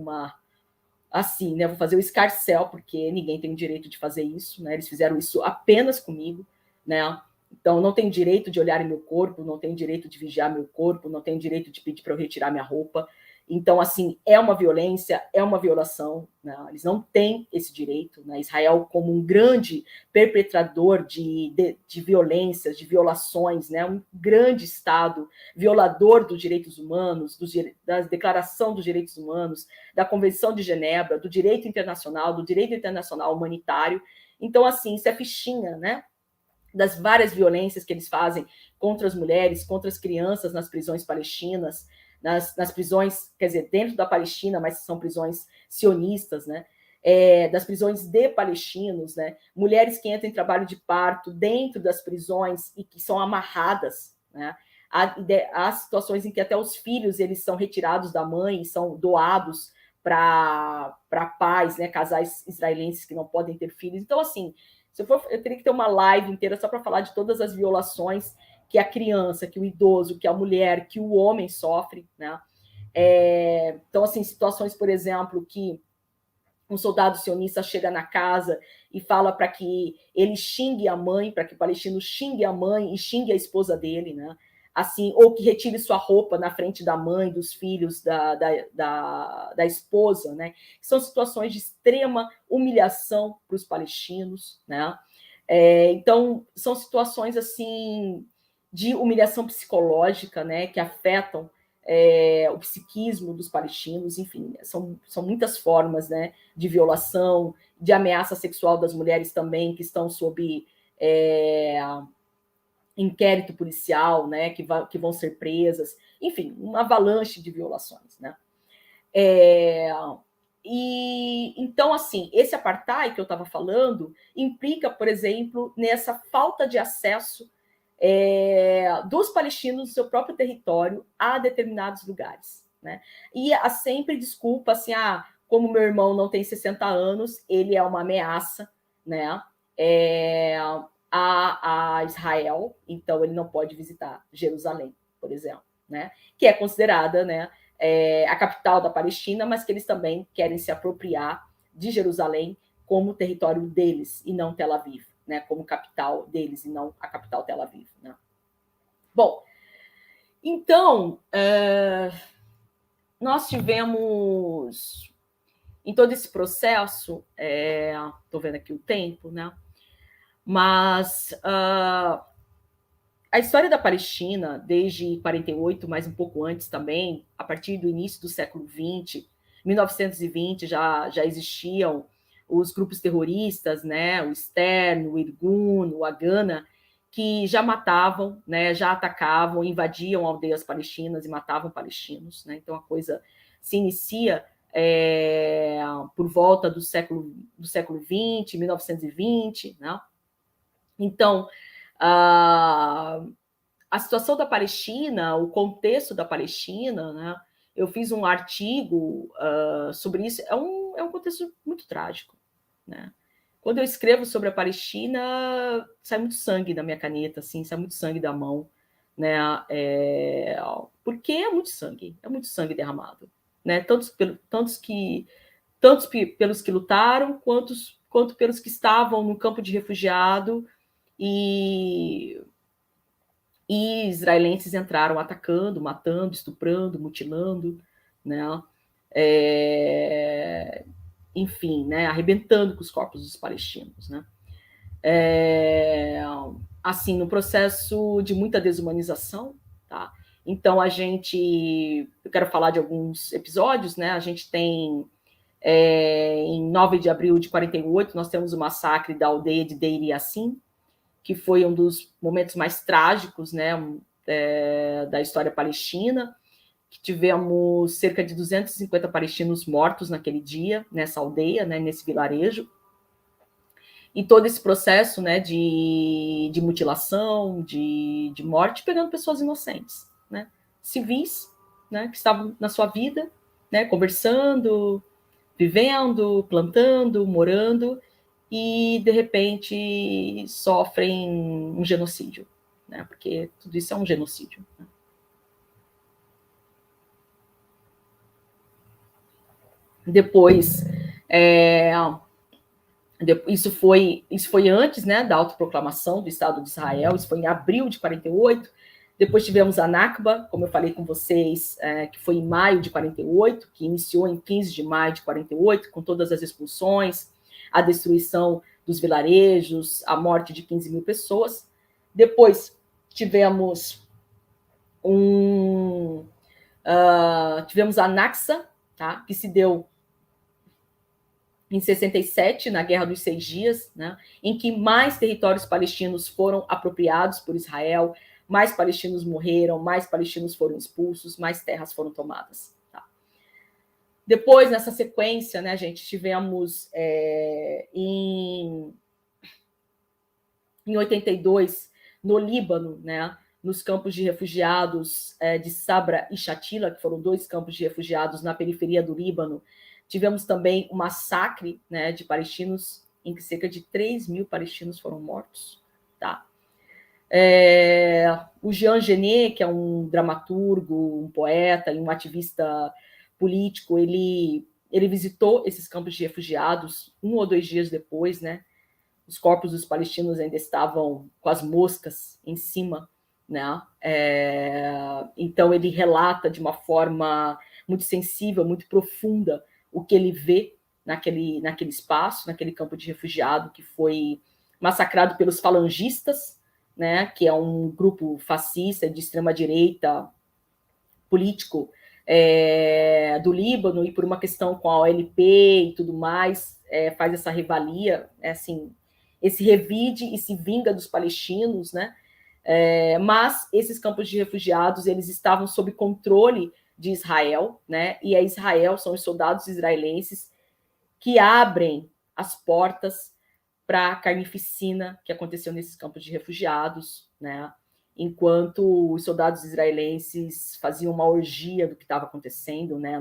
assim, né? Vou fazer o escarcéu, porque ninguém tem o direito de fazer isso, né? Eles fizeram isso apenas comigo, né? Então, não tenho direito de olhar em meu corpo, não tenho direito de vigiar meu corpo, não tenho direito de pedir para eu retirar minha roupa. Então, assim, é uma violência, é uma violação, né? Eles não têm esse direito, né? Israel, como um grande perpetrador de violências, de violações, né? Um grande Estado violador dos direitos humanos, da Declaração dos Direitos Humanos, da Convenção de Genebra, do direito internacional humanitário. Então, assim, isso é fichinha, né? Das várias violências que eles fazem contra as mulheres, contra as crianças nas prisões palestinas, nas prisões, quer dizer, dentro da Palestina, mas são prisões sionistas, né? Das prisões de palestinos, né? Mulheres que entram em trabalho de parto dentro das prisões e que são amarradas, né? Há situações em que até os filhos eles são retirados da mãe, são doados para pais, né? Casais israelenses que não podem ter filhos. Então, assim, eu teria que ter uma live inteira só para falar de todas as violações que a criança, que o idoso, que a mulher, que o homem sofre, né? Então, assim, situações, por exemplo, que um soldado sionista chega na casa e fala para que ele xingue a mãe, para que o palestino xingue a mãe e xingue a esposa dele, né? Assim, ou que retire sua roupa na frente da mãe, dos filhos, da esposa, né? São situações de extrema humilhação para os palestinos, né? Então, são situações, assim, de humilhação psicológica, né? Que afetam o psiquismo dos palestinos, enfim, são muitas formas, né, de violação, de ameaça sexual das mulheres também, que estão sob inquérito policial, né, que vão ser presas, enfim, uma avalanche de violações, né. E então, assim, esse apartheid que eu estava falando implica, por exemplo, nessa falta de acesso dos palestinos no seu próprio território a determinados lugares, né? E há sempre desculpa assim, como meu irmão não tem 60 anos, ele é uma ameaça, né? A Israel, então ele não pode visitar Jerusalém, por exemplo, né? Que é considerada, né, a capital da Palestina, mas que eles também querem se apropriar de Jerusalém como território deles e não Tel Aviv, né, como capital deles e não a capital Tel Aviv, né? Bom, então nós tivemos em todo esse processo, estou vendo aqui o tempo, né? Mas a história da Palestina, desde 48, mas um pouco antes também, a partir do início do século XX, 1920, já existiam os grupos terroristas, né, o Stern, o Irgun, o Haganah, que já matavam, né, já atacavam, invadiam aldeias palestinas e matavam palestinos, né? Então a coisa se inicia por volta do século XX, 1920, né? Então a situação da Palestina, o contexto da Palestina, né? Eu fiz um artigo sobre isso, é um contexto muito trágico, né? Quando eu escrevo sobre a Palestina, sai muito sangue da minha caneta, assim, sai muito sangue da mão, né? Porque é muito sangue derramado, né? Tanto pelos que lutaram, quanto pelos que estavam no campo de refugiado e israelenses entraram atacando, matando, estuprando, mutilando, né? Enfim, né? Arrebentando com os corpos dos palestinos, né? Assim, no processo de muita desumanização, tá? Então, eu quero falar de alguns episódios, né? A gente tem, em 9 de abril de 48, nós temos o massacre da aldeia de Deir Yassin, que foi um dos momentos mais trágicos, né, da história palestina, que tivemos cerca de 250 palestinos mortos naquele dia, nessa aldeia, né, nesse vilarejo, e todo esse processo, né, de mutilação, de morte, pegando pessoas inocentes, né, civis, né, que estavam na sua vida, né, conversando, vivendo, plantando, morando, e de repente sofrem um genocídio, né? Porque tudo isso é um genocídio, Depois, isso foi antes, né, da autoproclamação do Estado de Israel, isso foi em abril de 48. Depois tivemos a Nakba, como eu falei com vocês, que foi em maio de 48, que iniciou em 15 de maio de 48, com todas as expulsões, a destruição dos vilarejos, a morte de 15 mil pessoas. Depois tivemos tivemos a Nakba, tá, que se deu em 67, na Guerra dos 6 Dias, né, em que mais territórios palestinos foram apropriados por Israel, mais palestinos morreram, mais palestinos foram expulsos, mais terras foram tomadas. Tá? Depois, nessa sequência, né, gente, tivemos em 82, no Líbano, né, nos campos de refugiados de Sabra e Shatila, que foram 2 campos de refugiados na periferia do Líbano. Tivemos também um massacre, né, de palestinos, em que cerca de 3 mil palestinos foram mortos. Tá? O Jean Genet, que é um dramaturgo, um poeta e um ativista político, ele visitou esses campos de refugiados 1 ou 2 dias depois, né? Os corpos dos palestinos ainda estavam com as moscas em cima, né? Então ele relata de uma forma muito sensível, muito profunda, o que ele vê naquele espaço, naquele campo de refugiado que foi massacrado pelos falangistas, né, que é um grupo fascista de extrema-direita político do Líbano, e por uma questão com a OLP e tudo mais, faz essa rivalia, assim, esse revide e se vinga dos palestinos, né? Mas esses campos de refugiados, eles estavam sob controle de Israel, né? E é Israel, são os soldados israelenses que abrem as portas para a carnificina que aconteceu nesses campos de refugiados, né? Enquanto os soldados israelenses faziam uma orgia do que estava acontecendo, né?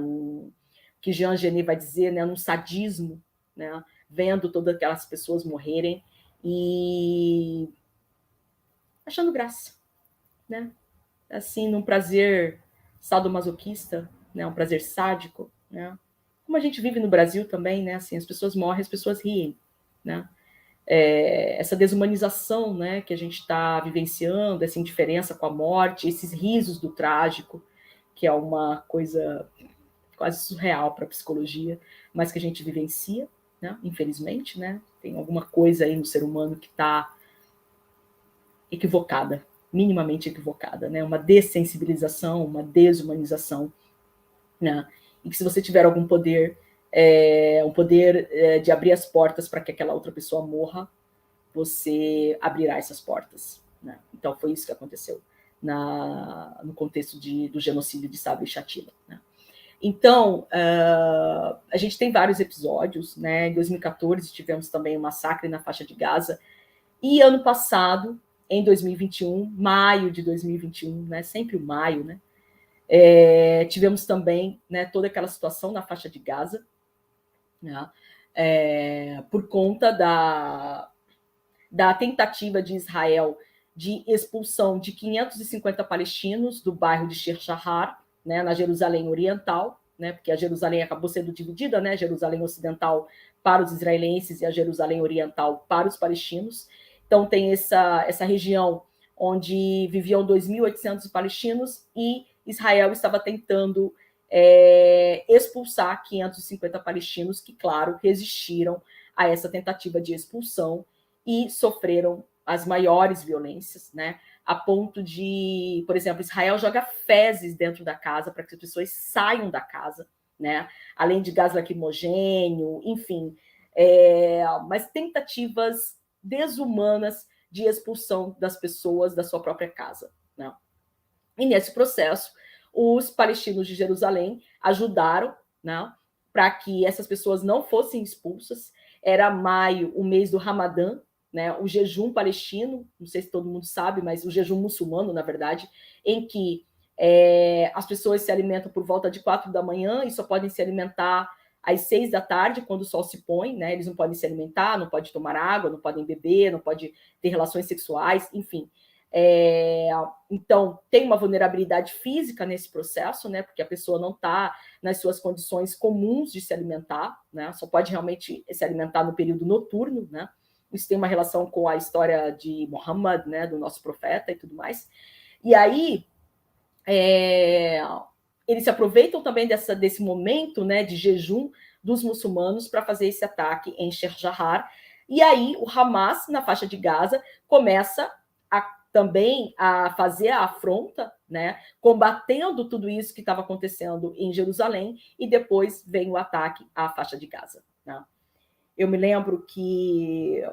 Que Jean Genet vai dizer, né? Num sadismo, né? Vendo todas aquelas pessoas morrerem e achando graça, né? Assim, num prazer sadomasoquista, né? Um prazer sádico, né? Como a gente vive no Brasil também, né? Assim, as pessoas morrem, as pessoas riem, né? Essa desumanização, né, que a gente está vivenciando, essa indiferença com a morte, esses risos do trágico, que é uma coisa quase surreal para a psicologia, mas que a gente vivencia, né, infelizmente, né, tem alguma coisa aí no ser humano que está equivocada, minimamente equivocada, né, uma dessensibilização, uma desumanização, né, e que se você tiver algum poder, o poder de abrir as portas para que aquela outra pessoa morra, você abrirá essas portas. Né? Então, foi isso que aconteceu no contexto do genocídio de Sabra e Shatila. Né? Então, a gente tem vários episódios. Né? Em 2014, tivemos também um massacre na faixa de Gaza. E ano passado, em 2021, maio de 2021, né? Sempre o maio, né? Tivemos também, né, toda aquela situação na faixa de Gaza, né, por conta da tentativa de Israel de expulsão de 550 palestinos do bairro de Sheikh Jarrah, né, na Jerusalém Oriental, né, porque a Jerusalém acabou sendo dividida, né, Jerusalém Ocidental para os israelenses e a Jerusalém Oriental para os palestinos. Então tem essa região onde viviam 2.800 palestinos e Israel estava tentando expulsar 550 palestinos que, claro, resistiram a essa tentativa de expulsão e sofreram as maiores violências, né? A ponto de, por exemplo, Israel joga fezes dentro da casa para que as pessoas saiam da casa, né? Além de gás lacrimogênio, enfim, mas tentativas desumanas de expulsão das pessoas da sua própria casa, né? E nesse processo, os palestinos de Jerusalém ajudaram, né, para que essas pessoas não fossem expulsas. Era maio, o mês do Ramadã, né, o jejum palestino, não sei se todo mundo sabe, mas o jejum muçulmano, na verdade, em que as pessoas se alimentam por volta de 4 da manhã e só podem se alimentar às 6 da tarde, quando o sol se põe, né? Eles não podem se alimentar, não podem tomar água, não podem beber, não podem ter relações sexuais, enfim. Então, tem uma vulnerabilidade física nesse processo, né? Porque a pessoa não está nas suas condições comuns de se alimentar, né? Só pode realmente se alimentar no período noturno, né? Isso tem uma relação com a história de Muhammad, né? Do nosso profeta e tudo mais. E aí, eles se aproveitam também desse momento, né? De jejum dos muçulmanos para fazer esse ataque em Sheikh Jarrah. E aí, o Hamas, na faixa de Gaza, começa também a fazer a afronta, né, combatendo tudo isso que estava acontecendo em Jerusalém, e depois vem o ataque à faixa de Gaza. Né? Eu me lembro que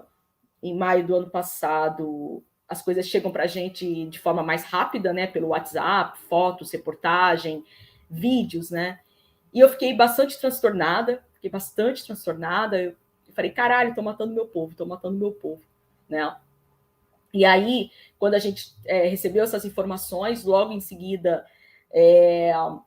em maio do ano passado as coisas chegam para a gente de forma mais rápida, né, pelo WhatsApp, fotos, reportagem, vídeos, né? E eu fiquei bastante transtornada, Eu falei, caralho, estou matando meu povo, né? E aí, quando a gente recebeu essas informações, logo em seguida,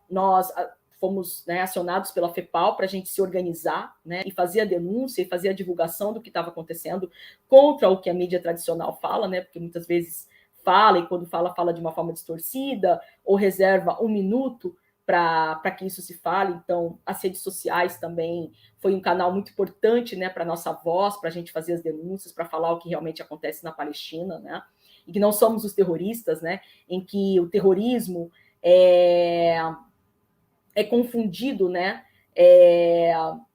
nós fomos, né, acionados pela FEPAL para a gente se organizar, né, e fazer a denúncia e fazer a divulgação do que estava acontecendo contra o que a mídia tradicional fala, né, porque muitas vezes fala, e quando fala de uma forma distorcida, ou reserva um minuto para que isso se fale. Então, as redes sociais também foi um canal muito importante, né, para a nossa voz, para a gente fazer as denúncias, para falar o que realmente acontece na Palestina, né, e que não somos os terroristas, né, em que o terrorismo é confundido, né,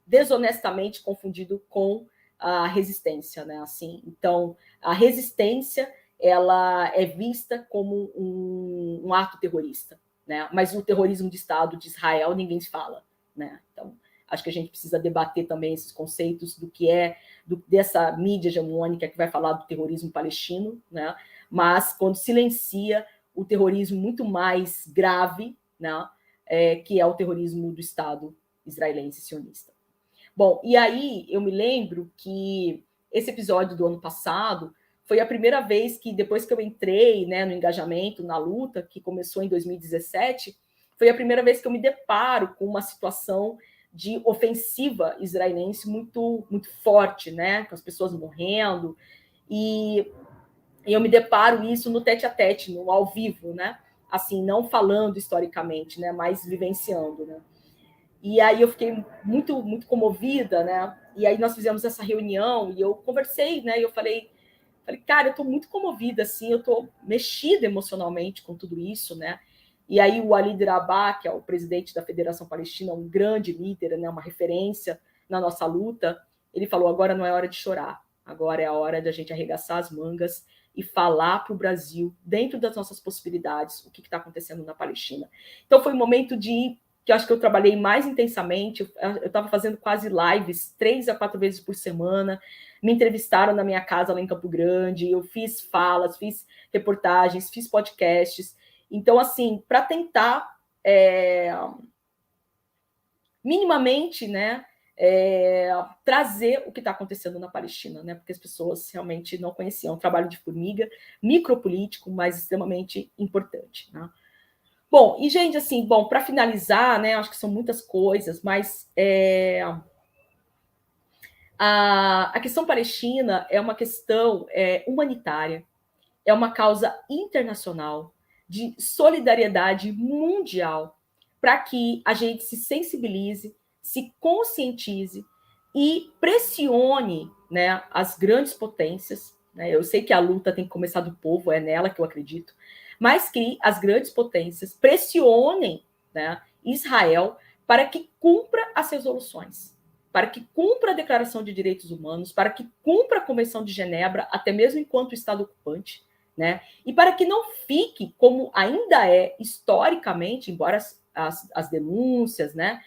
desonestamente confundido com a resistência, né, assim. Então, a resistência, ela é vista como um ato terrorista, né, mas o terrorismo de Estado de Israel ninguém fala, né, então acho que a gente precisa debater também esses conceitos do que dessa mídia hegemônica que vai falar do terrorismo palestino, né, mas quando silencia o terrorismo muito mais grave, né, que é o terrorismo do Estado israelense sionista. Bom, e aí eu me lembro que esse episódio do ano passado foi a primeira vez que, depois que eu entrei, né, no engajamento, na luta, que começou em 2017, foi a primeira vez que eu me deparo com uma situação de ofensiva israelense muito, muito forte, né, com as pessoas morrendo, e eu me deparo isso no tete-a-tete, no ao vivo, né, assim, não falando historicamente, né, mas vivenciando, né. E aí eu fiquei muito, muito comovida, né? E aí nós fizemos essa reunião e eu conversei, né? E eu falei, cara, eu estou muito comovida, assim, eu estou mexida emocionalmente com tudo isso, né? E aí o Walid Rabah, que é o presidente da Federação Palestina, um grande líder, né? Uma referência na nossa luta, ele falou, agora não é hora de chorar, agora é a hora de a gente arregaçar as mangas e falar para o Brasil, dentro das nossas possibilidades, o que está acontecendo na Palestina. Então foi um momento que eu acho que eu trabalhei mais intensamente, eu estava fazendo quase lives 3 a 4 vezes por semana, me entrevistaram na minha casa lá em Campo Grande, eu fiz falas, fiz reportagens, fiz podcasts. Então, assim, para tentar minimamente, né, trazer o que está acontecendo na Palestina, né, porque as pessoas realmente não conheciam. Um trabalho de formiga, micropolítico, mas extremamente importante, né? Bom, e gente, assim, bom, para finalizar, né, acho que são muitas coisas, mas a questão palestina é uma questão humanitária, é uma causa internacional de solidariedade mundial para que a gente se sensibilize, se conscientize e pressione, né, as grandes potências, né? Eu sei que a luta tem que começar do povo, é nela que eu acredito, mas que as grandes potências pressionem, né, Israel para que cumpra as resoluções, para que cumpra a Declaração de Direitos Humanos, para que cumpra a Convenção de Genebra, até mesmo enquanto Estado ocupante, né? E para que não fique como ainda é historicamente, embora as denúncias, né,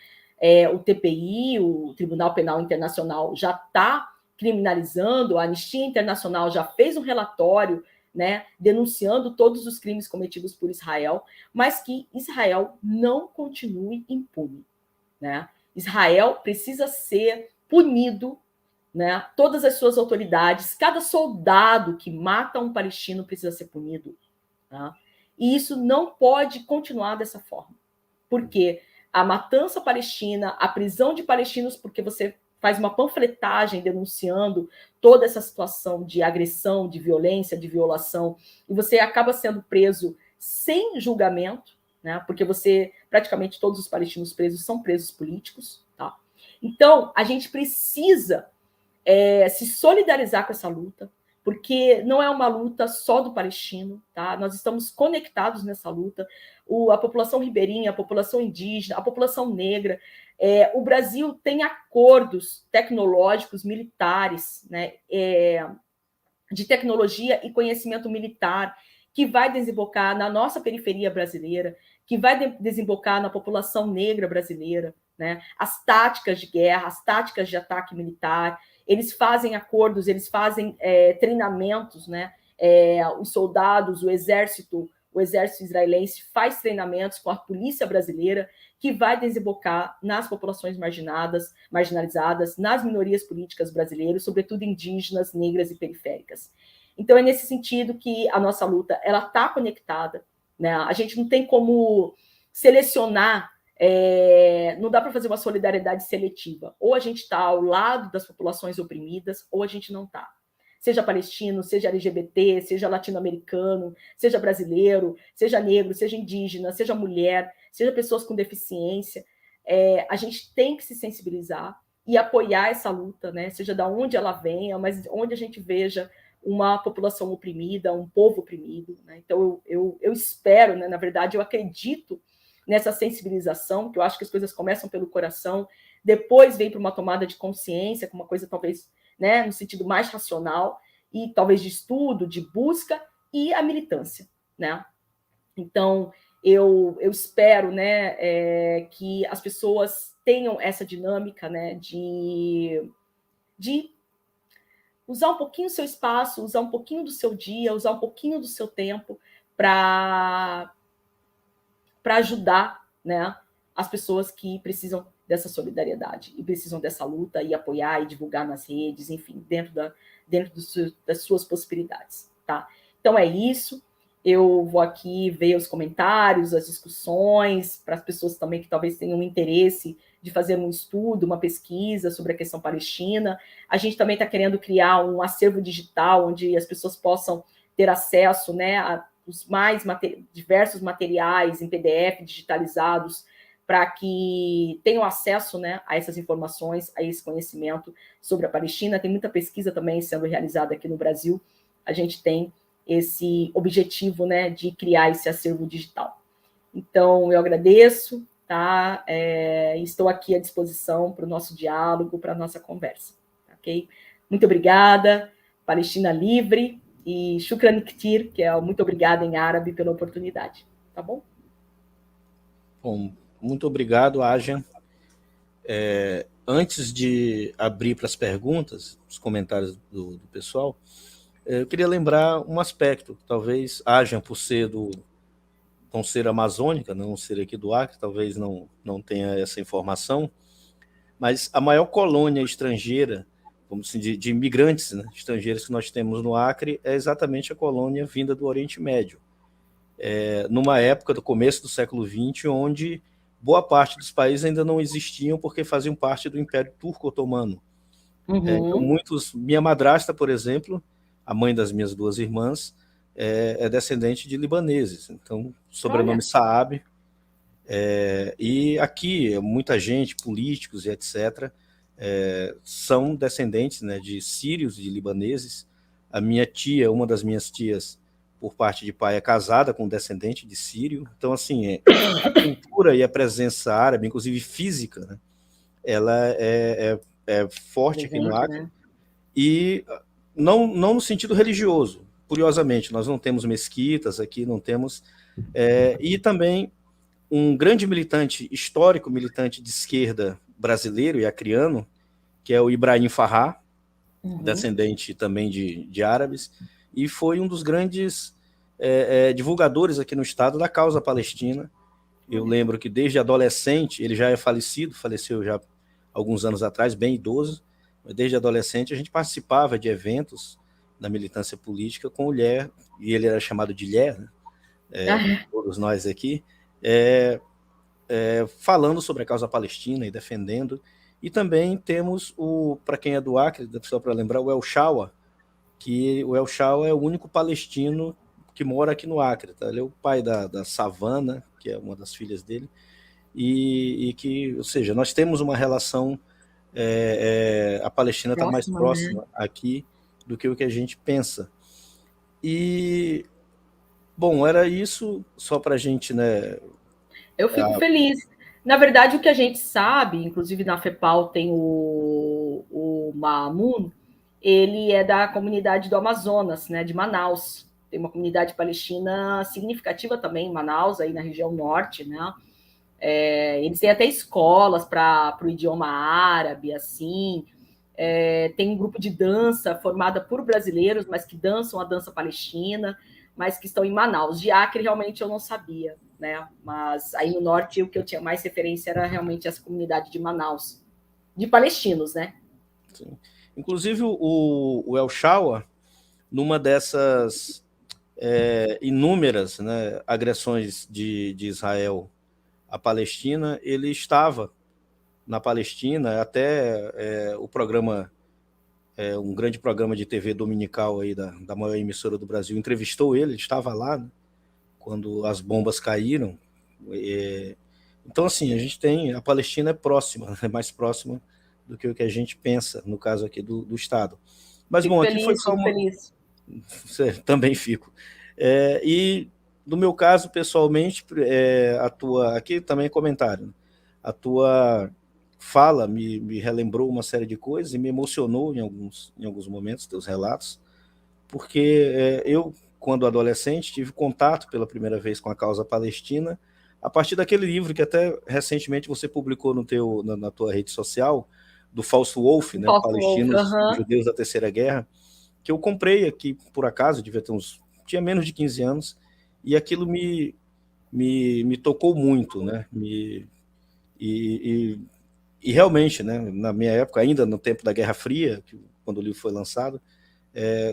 o TPI, o Tribunal Penal Internacional, já está criminalizando, a Anistia Internacional já fez um relatório, né, denunciando todos os crimes cometidos por Israel, mas que Israel não continue impune, né? Israel precisa ser punido, né? Todas as suas autoridades, cada soldado que mata um palestino precisa ser punido, tá? E isso não pode continuar dessa forma, porque a matança palestina, a prisão de palestinos porque você faz uma panfletagem denunciando toda essa situação de agressão, de violência, de violação, e você acaba sendo preso sem julgamento, né? Porque praticamente todos os palestinos presos são presos políticos, tá? Então, a gente precisa se solidarizar com essa luta, porque não é uma luta só do palestino, tá? Nós estamos conectados nessa luta. A população ribeirinha, a população indígena, a população negra. O Brasil tem acordos tecnológicos, militares, né? De tecnologia e conhecimento militar, que vai desembocar na nossa periferia brasileira, que vai desembocar na população negra brasileira, né? As táticas de guerra, as táticas de ataque militar. Eles fazem acordos, eles fazem treinamentos, né? Os soldados, o exército israelense faz treinamentos com a polícia brasileira, que vai desembocar nas populações marginalizadas, nas minorias políticas brasileiras, sobretudo indígenas, negras e periféricas. Então, é nesse sentido que a nossa luta ela está conectada, né? A gente não tem como selecionar, não dá para fazer uma solidariedade seletiva. Ou a gente está ao lado das populações oprimidas, ou a gente não está. Seja palestino, seja LGBT, seja latino-americano, seja brasileiro, seja negro, seja indígena, seja mulher, seja pessoas com deficiência, a gente tem que se sensibilizar e apoiar essa luta, né? Seja de onde ela venha, mas onde a gente veja uma população oprimida, um povo oprimido, né? Então, eu espero, né? Na verdade, eu acredito nessa sensibilização, que eu acho que as coisas começam pelo coração, depois vem para uma tomada de consciência, com uma coisa talvez, né, no sentido mais racional, e talvez de estudo, de busca, e a militância, né? Então, eu espero, né, que as pessoas tenham essa dinâmica, né, de usar um pouquinho do seu espaço, usar um pouquinho do seu dia, usar um pouquinho do seu tempo para ajudar, né, as pessoas que precisam dessa solidariedade e precisam dessa luta e apoiar e divulgar nas redes, enfim, dentro das suas possibilidades, tá? Então é isso. Eu vou aqui ver os comentários, as discussões, para as pessoas também que talvez tenham interesse de fazer um estudo, uma pesquisa sobre a questão palestina. A gente também está querendo criar um acervo digital onde as pessoas possam ter acesso, né, a os mais diversos materiais em PDF digitalizados, para que tenham acesso, né, a essas informações, a esse conhecimento sobre a Palestina. Tem muita pesquisa também sendo realizada aqui no Brasil. A gente tem esse objetivo, né, de criar esse acervo digital. Então, eu agradeço, tá? Estou aqui à disposição para o nosso diálogo, para a nossa conversa, ok? Muito obrigada, Palestina Livre, e shukran ktir, que é muito obrigada em árabe pela oportunidade, tá bom? Bom, muito obrigado, Aja. Antes de abrir para as perguntas, os comentários do pessoal, eu queria lembrar um aspecto. Talvez Aja, por ser amazônica, não ser aqui do Acre, talvez não tenha essa informação, mas a maior colônia estrangeira, vamos dizer, de imigrantes, né, estrangeiros que nós temos no Acre é exatamente a colônia vinda do Oriente Médio. Numa época do começo do século XX, onde boa parte dos países ainda não existiam porque faziam parte do Império Turco-Otomano. Então, minha madrasta, por exemplo, a mãe das minhas duas irmãs, é descendente de libaneses, então, sobrenome Saab. E aqui, muita gente, políticos e etc., são descendentes, né, de sírios e de libaneses. A minha tia, uma das minhas tias, por parte de pai, é casada com um descendente de sírio. Então, assim, a cultura e a presença árabe, inclusive física, né, ela é forte aqui no Acre, né? E não no sentido religioso. Curiosamente, nós não temos mesquitas aqui, não temos... e também um grande militante, histórico militante de esquerda brasileiro e acriano, que é o Ibrahim Farrah, descendente também de árabes, e foi um dos grandes divulgadores aqui no estado da causa palestina. Eu lembro que desde adolescente, ele já é faleceu já alguns anos atrás, bem idoso, mas desde adolescente a gente participava de eventos da militância política com o Lher, e ele era chamado de Lher, né? Todos nós aqui, falando sobre a causa palestina e defendendo, E também temos, para quem é do Acre, só para lembrar, o El Shawa, que o El Shawa é o único palestino que mora aqui no Acre. Tá? Ele é o pai da Savana, que é uma das filhas dele, e que, ou seja, nós temos uma relação, a Palestina está mais Próxima, né? próxima aqui do que o que a gente pensa. E, bom, era isso, só para a gente, né? Eu fico feliz. Na verdade, o que a gente sabe, inclusive na FEPAL tem o Maamun, ele é da comunidade do Amazonas, né, de Manaus. Tem uma comunidade palestina significativa também em Manaus, aí na região norte, né? Eles têm até escolas para o idioma árabe, assim. Tem um grupo de dança formada por brasileiros, mas que dançam a dança palestina, mas que estão em Manaus. De Acre, realmente, eu não sabia, né? Mas aí no norte, o que eu tinha mais referência era realmente essa comunidade de Manaus, de palestinos, né? Sim. Inclusive, o El Shawa, numa dessas inúmeras, né, agressões de Israel à Palestina, ele estava na Palestina, até o programa, um grande programa de TV dominical aí da maior emissora do Brasil, entrevistou ele estava lá, né, quando as bombas caíram. Então, assim, a gente tem, a Palestina é próxima, é mais próxima do que o que a gente pensa, no caso aqui do Estado. Mas, Fico bom, aqui feliz, foi só fico uma... feliz. Também fico. E no meu caso, pessoalmente, aqui também é comentário, a tua fala me relembrou uma série de coisas e me emocionou em alguns momentos, teus relatos, porque eu, quando adolescente, tive contato pela primeira vez com a causa palestina, a partir daquele livro que até recentemente você publicou na tua rede social, do Fausto Wolff, né, Palestinos e Judeus da Terceira Guerra, que eu comprei aqui, por acaso, tinha menos de 15 anos, e aquilo me tocou muito, né? E realmente, né, na minha época, ainda no tempo da Guerra Fria, quando o livro foi lançado,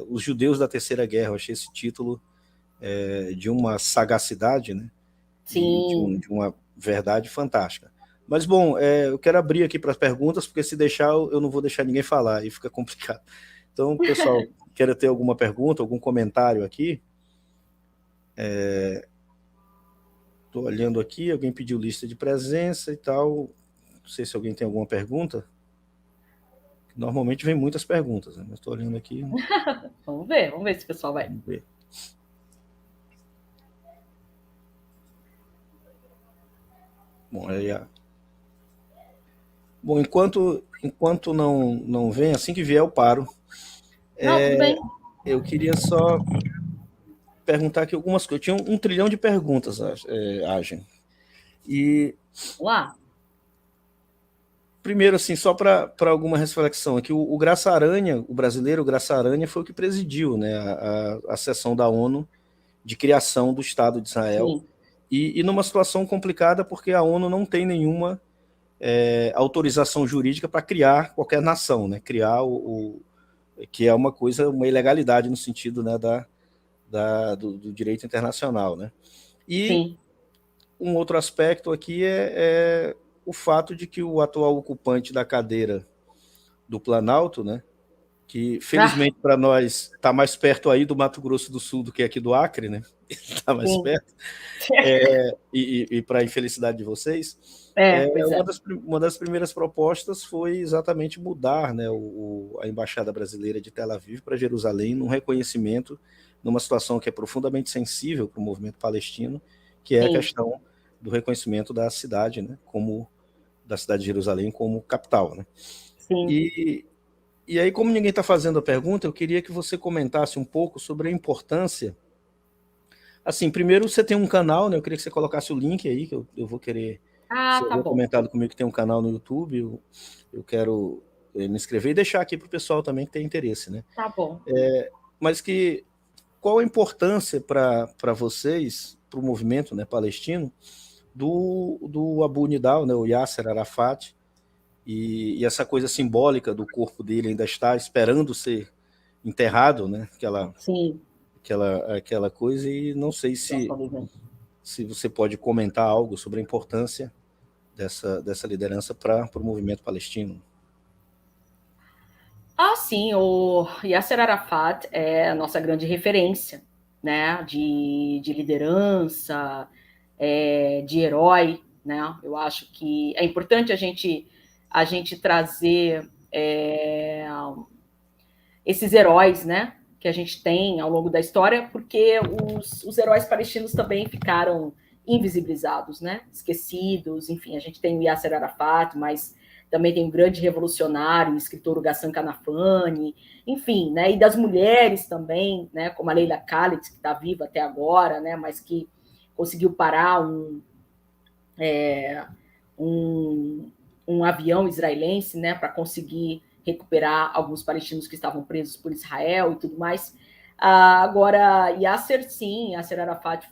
os judeus da Terceira Guerra, eu achei esse título de uma sagacidade, né? Sim. E de uma verdade fantástica. Mas, bom, eu quero abrir aqui para as perguntas, porque se deixar, eu não vou deixar ninguém falar, aí fica complicado. Então, pessoal, quer ter alguma pergunta, algum comentário aqui? Estou olhando aqui, alguém pediu lista de presença e tal. Não sei se alguém tem alguma pergunta. Normalmente vem muitas perguntas, né? Mas estou olhando aqui. Vamos ver se o pessoal vai. Vamos ver. Bom, Bom, enquanto não vem, assim que vier eu paro. Não, tudo bem. Eu queria só perguntar aqui algumas coisas. Eu tinha um trilhão de perguntas, Agen. E Lá. Primeiro, assim, só para alguma reflexão aqui, o Graça Aranha, o brasileiro Graça Aranha, foi o que presidiu, né, a sessão da ONU de criação do Estado de Israel. E numa situação complicada, porque a ONU não tem nenhuma autorização jurídica para criar qualquer nação, né, criar que é uma ilegalidade no sentido, né, do direito internacional, né. E Sim. um outro aspecto aqui é o fato de que o atual ocupante da cadeira do Planalto, né, que felizmente para nós está mais perto aí do Mato Grosso do Sul do que aqui do Acre, né, está mais perto, e para a infelicidade de vocês, uma das primeiras propostas foi exatamente mudar, né, a Embaixada Brasileira de Tel Aviv para Jerusalém, num reconhecimento, numa situação que é profundamente sensível para o movimento palestino, que é a questão do reconhecimento da cidade, né, da cidade de Jerusalém como capital, né? Sim. E aí, como ninguém está fazendo a pergunta, eu queria que você comentasse um pouco sobre a importância. Assim, primeiro você tem um canal, né? Eu queria que você colocasse o link aí, que eu vou querer. Você havia comentado comigo que tem um canal no YouTube, eu quero me inscrever e deixar aqui para o pessoal também que tem interesse, né? Tá bom. Mas qual a importância para vocês, para o movimento, né, palestino, do Abu Nidal, né, o Yasser Arafat, e essa coisa simbólica do corpo dele ainda está esperando ser enterrado, né, aquela coisa, e não sei se você pode comentar algo sobre a importância dessa liderança para o movimento palestino? Sim, o Yasser Arafat é a nossa grande referência, né, de liderança, de herói, né? Eu acho que é importante a gente trazer esses heróis, né, que a gente tem ao longo da história, porque os heróis palestinos também ficaram invisibilizados, né, esquecidos. Enfim, a gente tem o Yasser Arafat, mas também tem um grande revolucionário, o escritor Ghassan Kanafani, enfim, né, e das mulheres também, né, como a Leila Khaled, que está viva até agora, né, mas que conseguiu parar um avião israelense, né, para conseguir recuperar alguns palestinos que estavam presos por Israel e tudo mais. Agora, Yasser Arafat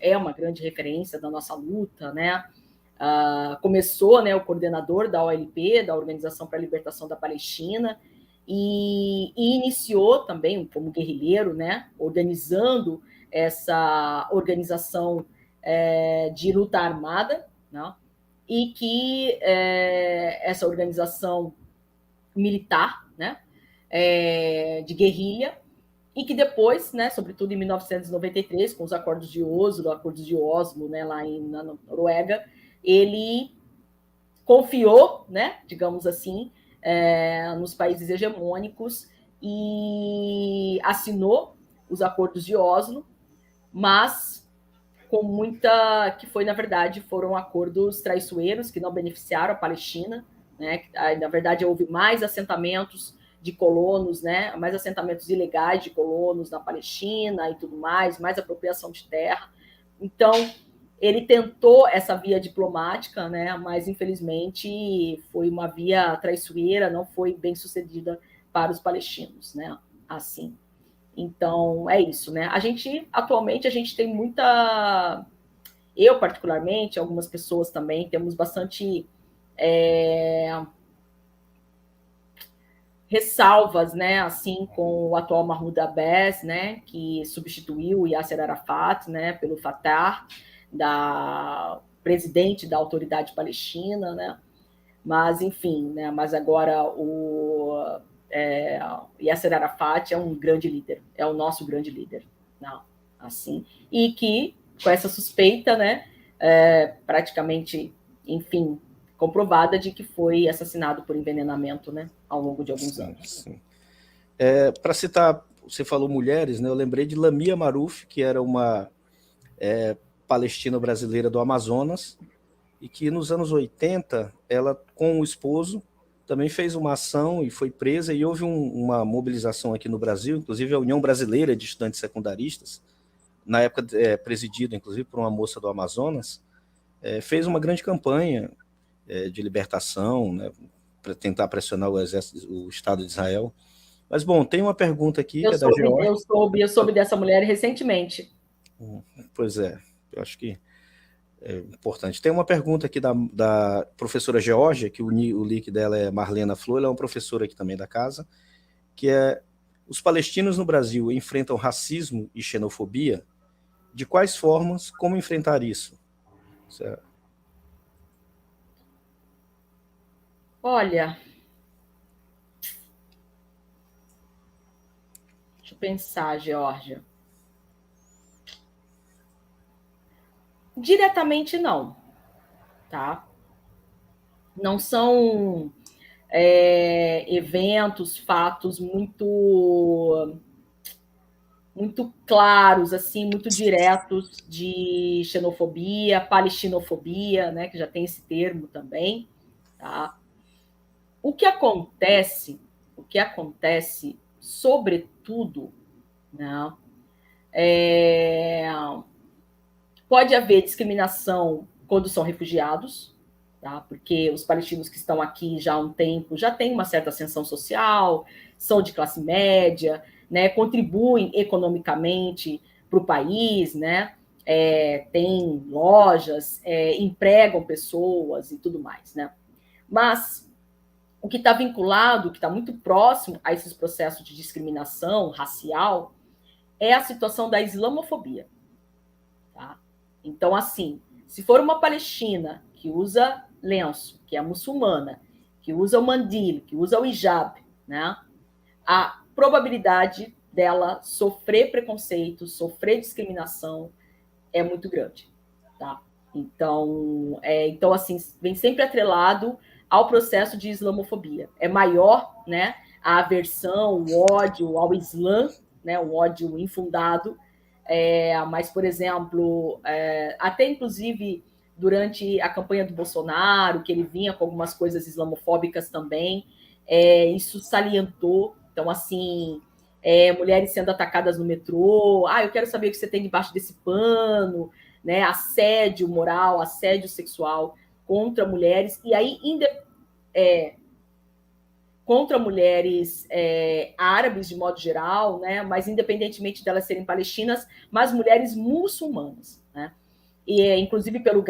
é uma grande referência da nossa luta, né? Começou, né, o coordenador da OLP, da Organização para a Libertação da Palestina, e iniciou também como guerrilheiro, né, organizando essa organização de luta armada, né, e que essa organização militar, né, de guerrilha, e que depois, né, sobretudo em 1993, com os acordos de Oslo, né, lá na Noruega, ele confiou, né, digamos assim, nos países hegemônicos e assinou os acordos de Oslo, mas com que foi, na verdade, foram acordos traiçoeiros que não beneficiaram a Palestina, né? Na verdade, houve mais assentamentos de colonos, né? Mais assentamentos ilegais de colonos na Palestina e tudo mais apropriação de terra. Então, ele tentou essa via diplomática, né? Mas, infelizmente, foi uma via traiçoeira, não foi bem sucedida para os palestinos, né? Assim. Então, é isso, né? Atualmente, a gente tem muita... Eu, particularmente, algumas pessoas também, temos bastante ressalvas, né, assim, com o atual Mahmoud Abbas, né, que substituiu o Yasser Arafat, né, pelo Fatah, presidente da Autoridade Palestina, né? Mas, enfim, né? Mas agora o Yasser Arafat é um grande líder, é o nosso grande líder, não, assim, e que com essa suspeita, né, praticamente, enfim, comprovada de que foi assassinado por envenenamento, né, ao longo de alguns anos. Sim. Para citar, você falou mulheres, né? Eu lembrei de Lamia Maruf, que era uma palestina brasileira do Amazonas, e que nos anos 80, ela com o esposo também fez uma ação e foi presa, e houve uma mobilização aqui no Brasil, inclusive a União Brasileira de Estudantes Secundaristas, na época presidida inclusive por uma moça do Amazonas, fez uma grande campanha de libertação, né, para tentar pressionar o exército, o Estado de Israel. Mas, bom, tem uma pergunta aqui, que é da Geórgia. Eu soube dessa mulher recentemente. Pois é, eu acho que é importante. Tem uma pergunta aqui da professora Geórgia, que o nick dela é Marlena Flor, ela é uma professora aqui também da casa, que é: os palestinos no Brasil enfrentam racismo e xenofobia? De quais formas? Como enfrentar isso? Certo. Olha, deixa eu pensar, Geórgia. Diretamente não, tá? Não são eventos, fatos muito claros, assim, muito diretos de xenofobia, palestinofobia, né, que já tem esse termo também, tá? O que acontece, sobretudo, né, pode haver discriminação quando são refugiados, tá? Porque os palestinos que estão aqui já há um tempo já têm uma certa ascensão social, são de classe média, né, contribuem economicamente para o país, né, tem lojas, empregam pessoas e tudo mais, né? Mas o que está vinculado, o que está muito próximo a esses processos de discriminação racial é a situação da islamofobia, tá? Então, assim, se for uma palestina que usa lenço, que é muçulmana, que usa o mandil, que usa o hijab, né? A probabilidade dela sofrer preconceito, sofrer discriminação é muito grande, tá? Então, assim, vem sempre atrelado ao processo de islamofobia. É maior, né, a aversão, o ódio ao Islã, né, o ódio infundado, mas, por exemplo, até inclusive durante a campanha do Bolsonaro, que ele vinha com algumas coisas islamofóbicas também, isso salientou. Então, assim, mulheres sendo atacadas no metrô, eu quero saber o que você tem debaixo desse pano, né? Assédio moral, assédio sexual contra mulheres, e aí contra mulheres árabes de modo geral, né? Mas independentemente delas serem palestinas, mas mulheres muçulmanas, né? E inclusive pelo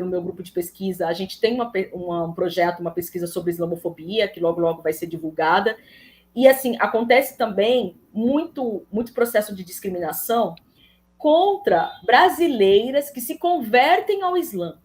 meu grupo de pesquisa, a gente tem um projeto, uma pesquisa sobre islamofobia, que logo logo vai ser divulgada. E assim, acontece também muito processo de discriminação contra brasileiras que se convertem ao Islã,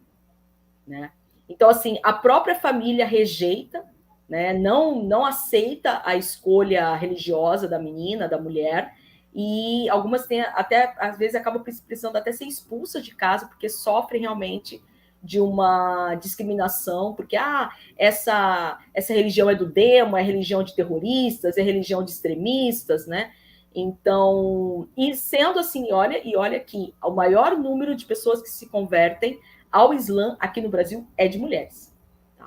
né? Então, assim, a própria família rejeita, né? Não aceita a escolha religiosa da menina, da mulher, e algumas têm até, às vezes, acabam precisando até ser expulsas de casa, porque sofrem realmente de uma discriminação, porque essa religião é do demo, é religião de terroristas, é religião de extremistas, né? Então, e sendo assim, olha que o maior número de pessoas que se convertem ao Islã aqui no Brasil é de mulheres. Tá?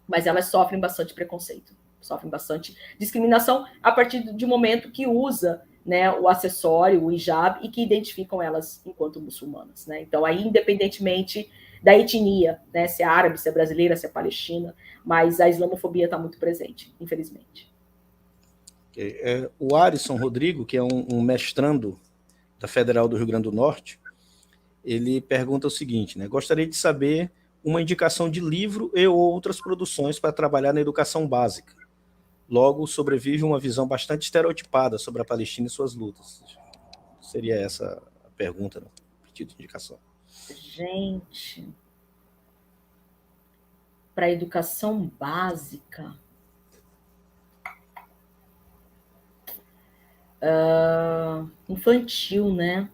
Mas elas sofrem bastante preconceito, sofrem bastante discriminação a partir de um momento que usa, né, o acessório, o hijab, e que identificam elas enquanto muçulmanas. Né? Então, aí, independentemente da etnia, né, se é árabe, se é brasileira, se é palestina, mas a islamofobia está muito presente, infelizmente. O Arisson Rodrigo, que é um mestrando da Federal do Rio Grande do Norte, ele pergunta o seguinte, né? Gostaria de saber uma indicação de livro e ou outras produções para trabalhar na educação básica. Logo, sobrevive uma visão bastante estereotipada sobre a Palestina e suas lutas. Seria essa a pergunta, né? Pedido de indicação. Gente, para educação básica... infantil, né?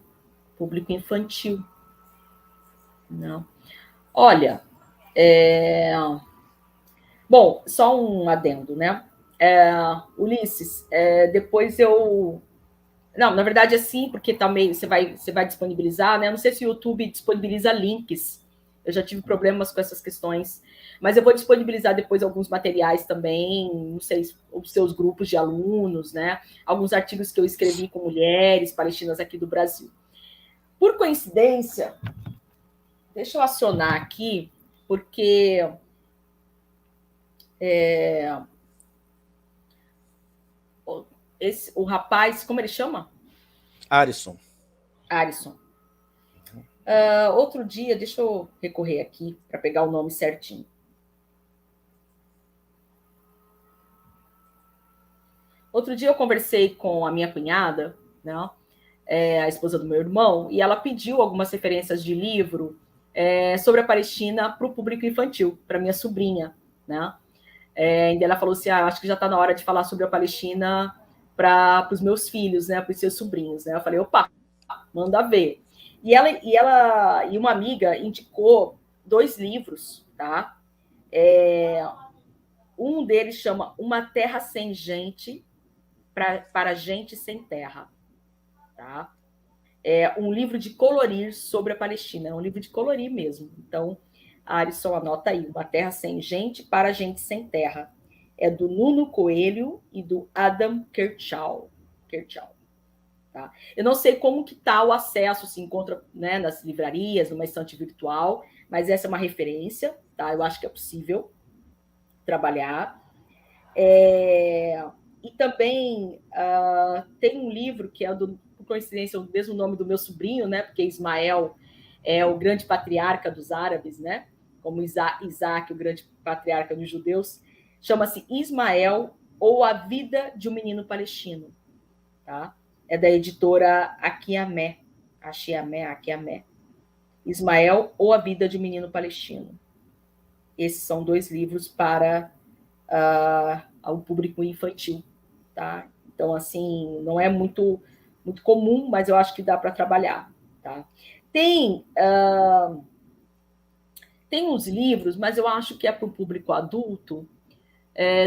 Público infantil. Não. Olha, bom, só um adendo, né? Ulisses, depois eu... Não, na verdade, assim, porque também você vai disponibilizar, né? Não sei se o YouTube disponibiliza links. Eu já tive problemas com essas questões, mas eu vou disponibilizar depois alguns materiais também, não sei, os seus grupos de alunos, né? Alguns artigos que eu escrevi com mulheres palestinas aqui do Brasil. Por coincidência, deixa eu acionar aqui, porque o rapaz, como ele chama? Arisson. Outro dia, deixa eu recorrer aqui para pegar o nome certinho. Outro dia eu conversei com a minha cunhada, né, a esposa do meu irmão, e ela pediu algumas referências de livro sobre a Palestina para o público infantil, para minha sobrinha, né? E ela falou assim, acho que já está na hora de falar sobre a Palestina para os meus filhos, né, para os seus sobrinhos, né? Eu falei, opa, manda ver. E uma amiga indicou 2 livros, tá? Um deles chama Uma Terra Sem Gente para Gente Sem Terra, tá? É um livro de colorir sobre a Palestina, é um livro de colorir mesmo. Então, Arisson, anota aí, Uma Terra Sem Gente para Gente Sem Terra. É do Nuno Coelho e do Adam Kirchhoff. Tá? Eu não sei como que está o acesso, se encontra, né, nas livrarias, numa estante virtual, mas essa é uma referência, tá? Eu acho que é possível trabalhar. E também tem um livro que é, por coincidência, o mesmo nome do meu sobrinho, né? Porque Ismael é o grande patriarca dos árabes, né? Como Isaac, o grande patriarca dos judeus. Chama-se Ismael ou A Vida de um Menino Palestino, tá? É da editora Aquiamé. Ismael ou A Vida de um Menino Palestino. esses são 2 livros para o público infantil, tá? Então, assim, não é muito comum, mas eu acho que dá para trabalhar, tá? Tem uns livros, mas eu acho que é para o público adulto,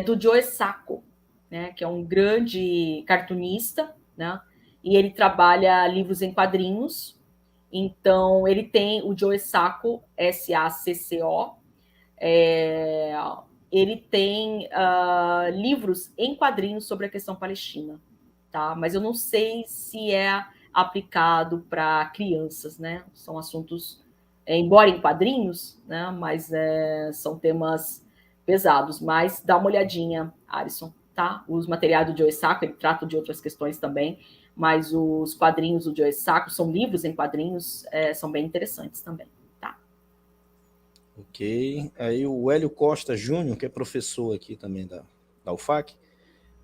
do Joe Sacco, né, que é um grande cartunista, né, e ele trabalha livros em quadrinhos. Então, ele tem o Joe Sacco, SACCO, ele tem livros em quadrinhos sobre a questão palestina, tá? Mas eu não sei se é aplicado para crianças, né? São assuntos, embora em quadrinhos, né? Mas são temas pesados. Mas dá uma olhadinha, Alisson, tá? Os materiais do Joe Sacco, ele trata de outras questões também, mas os quadrinhos do Joe Sacco são livros em quadrinhos, são bem interessantes também. Ok. Aí o Hélio Costa Júnior, que é professor aqui também da UFAC,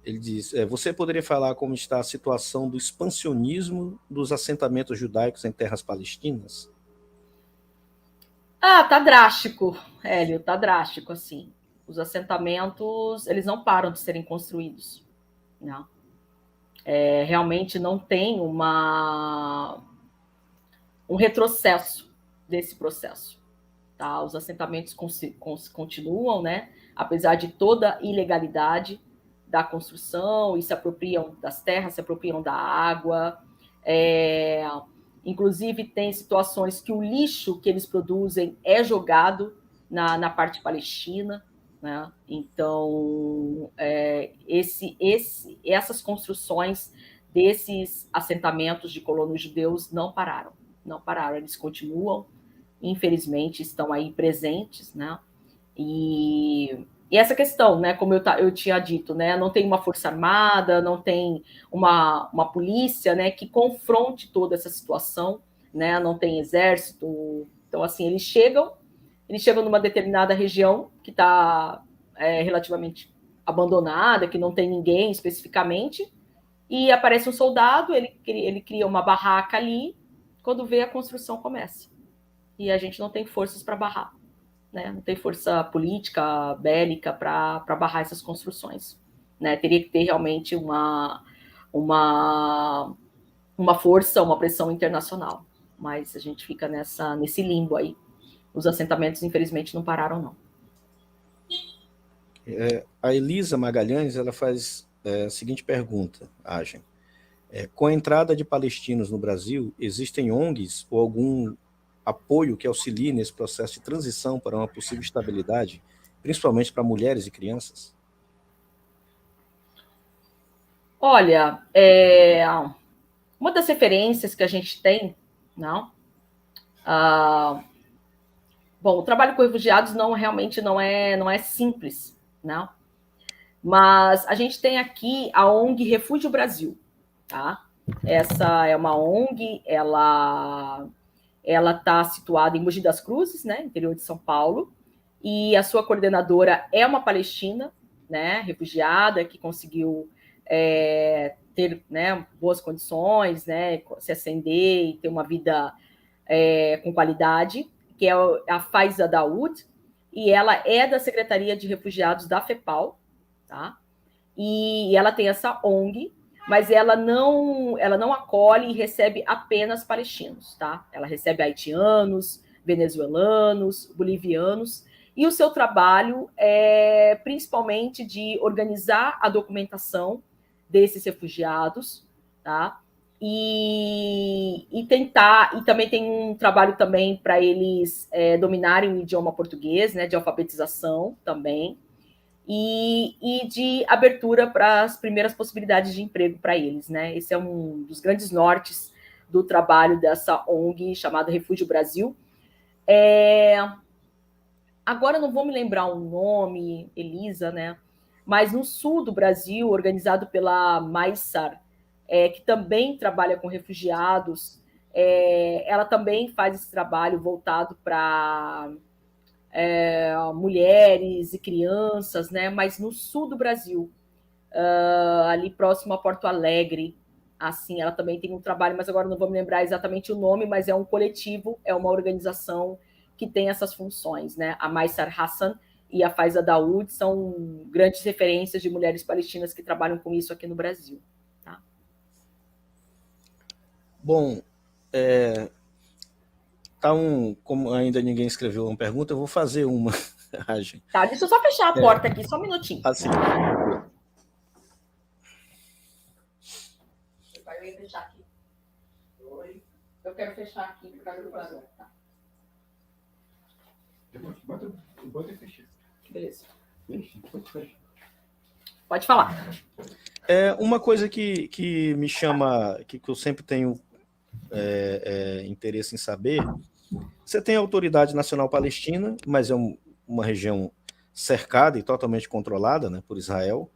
ele diz, você poderia falar como está a situação do expansionismo dos assentamentos judaicos em terras palestinas? Tá drástico, Hélio, tá drástico, assim. Os assentamentos, eles não param de serem construídos, né? Realmente não tem um retrocesso desse processo. Tá? Os assentamentos continuam, né? Apesar de toda a ilegalidade da construção, e se apropriam das terras, se apropriam da água. Inclusive, tem situações que o lixo que eles produzem é jogado na parte palestina. Né? Então, essas construções desses assentamentos de colonos judeus não pararam. Não pararam, eles continuam, infelizmente, estão aí presentes, né? E essa questão, né, como eu tinha dito, né, não tem uma força armada, não tem uma polícia, né, que confronte toda essa situação, né, não tem exército. Então, assim, eles chegam numa determinada região que está relativamente abandonada, que não tem ninguém especificamente, e aparece um soldado, ele cria uma barraca ali, quando vê a construção começa. E a gente não tem forças para barrar, né? Não tem força política, bélica para barrar essas construções, né? Teria que ter realmente uma força, uma pressão internacional, mas a gente fica nesse limbo aí. Os assentamentos, infelizmente, não pararam, não. A Elisa Magalhães, ela faz a seguinte pergunta, Agen. Com a entrada de palestinos no Brasil, existem ONGs ou algum apoio que auxilie nesse processo de transição para uma possível estabilidade, principalmente para mulheres e crianças? Olha, uma das referências que a gente tem, não? Bom, o trabalho com refugiados realmente não é simples, não? Mas a gente tem aqui a ONG Refúgio Brasil, tá? Essa é uma ONG, ela está situada em Mogi das Cruzes, né, interior de São Paulo, e a sua coordenadora é uma palestina, né, refugiada, que conseguiu ter, né, boas condições, né, se ascender e ter uma vida com qualidade, que é a Faiza Daoud, e ela é da Secretaria de Refugiados da FEPAL, tá? E ela tem essa ONG, mas ela não acolhe e recebe apenas palestinos, tá? Ela recebe haitianos, venezuelanos, bolivianos, e o seu trabalho é principalmente de organizar a documentação desses refugiados, tá? E tentar, e também tem um trabalho também para eles dominarem o idioma português, né, de alfabetização também, e de abertura para as primeiras possibilidades de emprego para eles, né? Esse é um dos grandes nortes do trabalho dessa ONG chamada Refúgio Brasil. Agora não vou me lembrar o nome, Elisa, né? Mas no sul do Brasil, organizado pela Maissar, que também trabalha com refugiados, ela também faz esse trabalho voltado para mulheres e crianças, né? Mas no sul do Brasil, ali próximo a Porto Alegre, assim, ela também tem um trabalho, mas agora não vou me lembrar exatamente o nome, mas é um coletivo, é uma organização que tem essas funções, né? A Maysar Hassan e a Faiza Daoud são grandes referências de mulheres palestinas que trabalham com isso aqui no Brasil. Tá? Bom, como ainda ninguém escreveu uma pergunta, eu vou fazer uma. Tá, deixa eu só fechar a porta aqui, só um minutinho. Assim. Eu ia fechar aqui. Eu quero fechar aqui por causa do barulho. Tá? Bota e fecha. Beleza. Pode falar. Uma coisa que me chama, que eu sempre tenho interesse em saber, você tem a Autoridade Nacional Palestina, mas é uma região cercada e totalmente controlada, né, por Israel,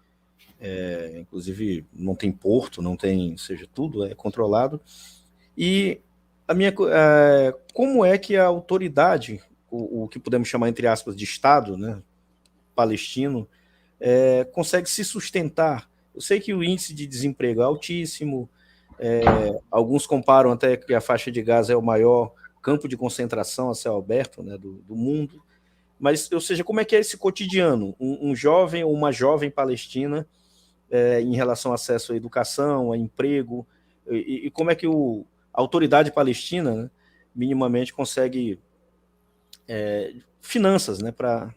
inclusive não tem porto, não tem, seja, tudo é controlado. E como é que a autoridade, o que podemos chamar, entre aspas, de Estado, né, palestino, consegue se sustentar? Eu sei que o índice de desemprego é altíssimo, alguns comparam até que a faixa de Gaza é o maior campo de concentração a céu aberto, né, do mundo, mas, ou seja, como é que é esse cotidiano? Um jovem ou uma jovem palestina em relação ao acesso à educação, a emprego, e como é que a autoridade palestina, né, minimamente consegue finanças, né, para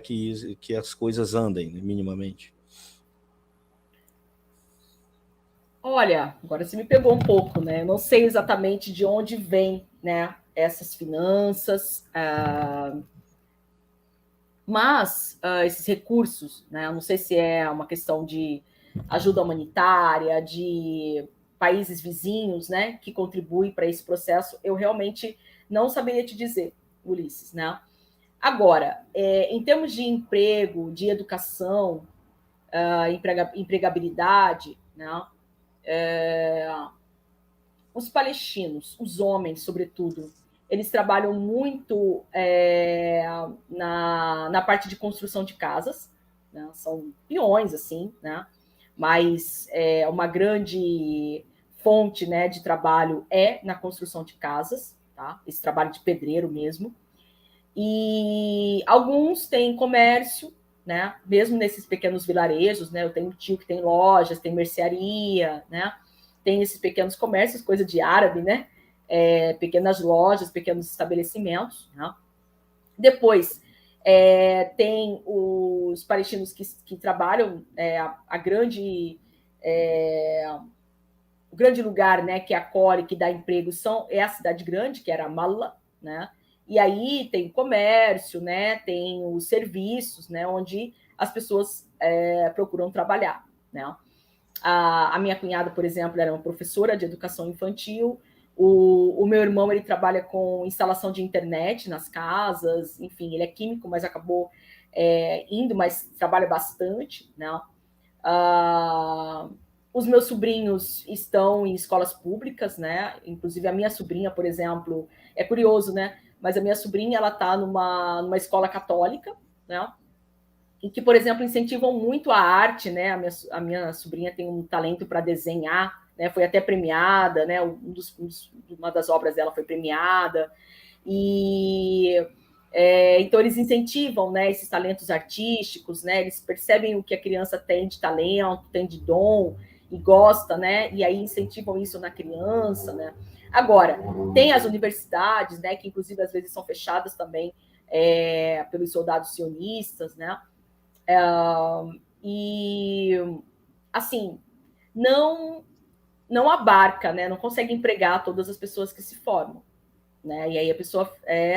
que as coisas andem, né, minimamente? Olha, agora você me pegou um pouco, né? Eu não sei exatamente de onde vem, né, essas finanças, mas esses recursos, né? Eu não sei se é uma questão de ajuda humanitária, de países vizinhos, né, que contribuem para esse processo. Eu realmente não saberia te dizer, Ulisses, né? Agora, em termos de emprego, de educação, empregabilidade, né? Os palestinos, os homens, sobretudo, eles trabalham muito na parte de construção de casas, né? São peões, assim, né? Mas uma grande fonte, né, de trabalho na construção de casas, tá? Esse trabalho de pedreiro mesmo. E alguns têm comércio, né? Mesmo nesses pequenos vilarejos, né? Eu tenho um tio que tem lojas, tem mercearia, né? Tem esses pequenos comércios, coisa de árabe, né? Pequenas lojas, pequenos estabelecimentos, né? Depois tem os palestinos que trabalham o grande lugar, né, que acolhe, que dá emprego é a cidade grande, que era Ramallah, né? E aí tem comércio, né? Tem os serviços, né? Onde as pessoas procuram trabalhar, né? A minha cunhada, por exemplo, era uma professora de educação infantil. O meu irmão, ele trabalha com instalação de internet nas casas. Enfim, ele é químico, mas acabou indo, mas trabalha bastante, né? Os meus sobrinhos estão em escolas públicas, né? Inclusive a minha sobrinha, por exemplo, é curioso, né? Mas a minha sobrinha, ela está numa escola católica, né? E que, por exemplo, incentivam muito a arte, né? A minha sobrinha tem um talento para desenhar, né? Foi até premiada, né? Uma das obras dela foi premiada. E então eles incentivam, né, esses talentos artísticos, né? Eles percebem o que a criança tem de talento, tem de dom e gosta, né? E aí incentivam isso na criança, né? Agora, tem as universidades, né, que inclusive às vezes são fechadas também pelos soldados sionistas, né? E, assim, não abarca, né? Não consegue empregar todas as pessoas que se formam, né? E aí a pessoa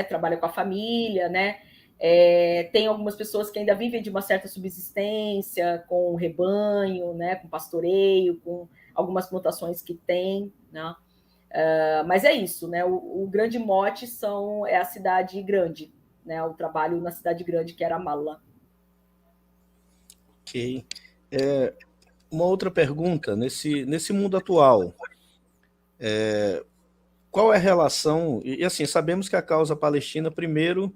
trabalha com a família, né? Tem algumas pessoas que ainda vivem de uma certa subsistência, com o rebanho, né? Com pastoreio, com algumas plantações que tem, né? Mas é isso, né? O grande mote é a cidade grande, né? O trabalho na cidade grande, que era Ramallah. Ok. Uma outra pergunta, nesse mundo atual, qual é a relação, e assim, sabemos que a causa palestina, primeiro,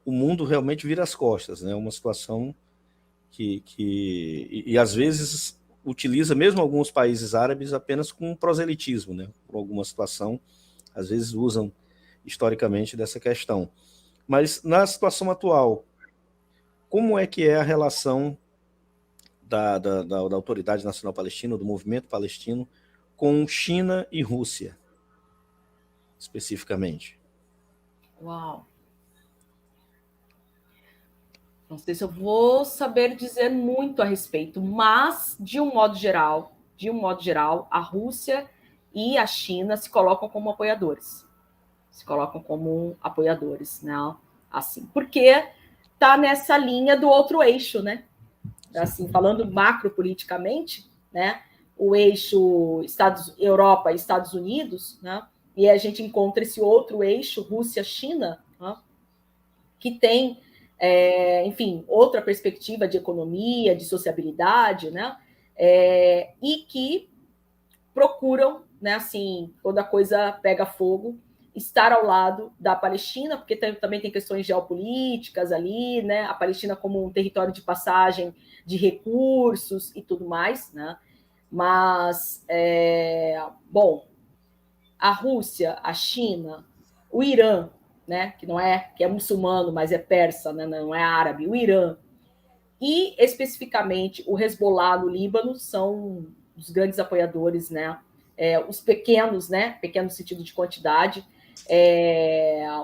o mundo realmente vira as costas, né? Uma situação e às vezes utiliza mesmo alguns países árabes apenas com proselitismo, né? Por alguma situação, às vezes usam historicamente dessa questão. Mas, na situação atual, como é que é a relação da Autoridade Nacional Palestina, do movimento palestino, com China e Rússia, especificamente? Uau! Não sei se eu vou saber dizer muito a respeito, mas, de um modo geral, a Rússia e a China se colocam como apoiadores. Né? Assim, porque está nessa linha do outro eixo, né? Assim, falando macropoliticamente, né? O eixo Europa e Estados Unidos, né? E a gente encontra esse outro eixo, Rússia-China, né? Que tem, enfim, outra perspectiva de economia, de sociabilidade, né? E que procuram, né, assim, quando a coisa pega fogo, estar ao lado da Palestina, porque também tem questões geopolíticas ali, né? A Palestina como um território de passagem de recursos e tudo mais, né? Mas, bom, a Rússia, a China, o Irã, né? Que é muçulmano, mas é persa, né? Não é árabe, o Irã, e especificamente o Hezbollah no Líbano são os grandes apoiadores, né? Os pequenos, né? Pequeno no sentido de quantidade,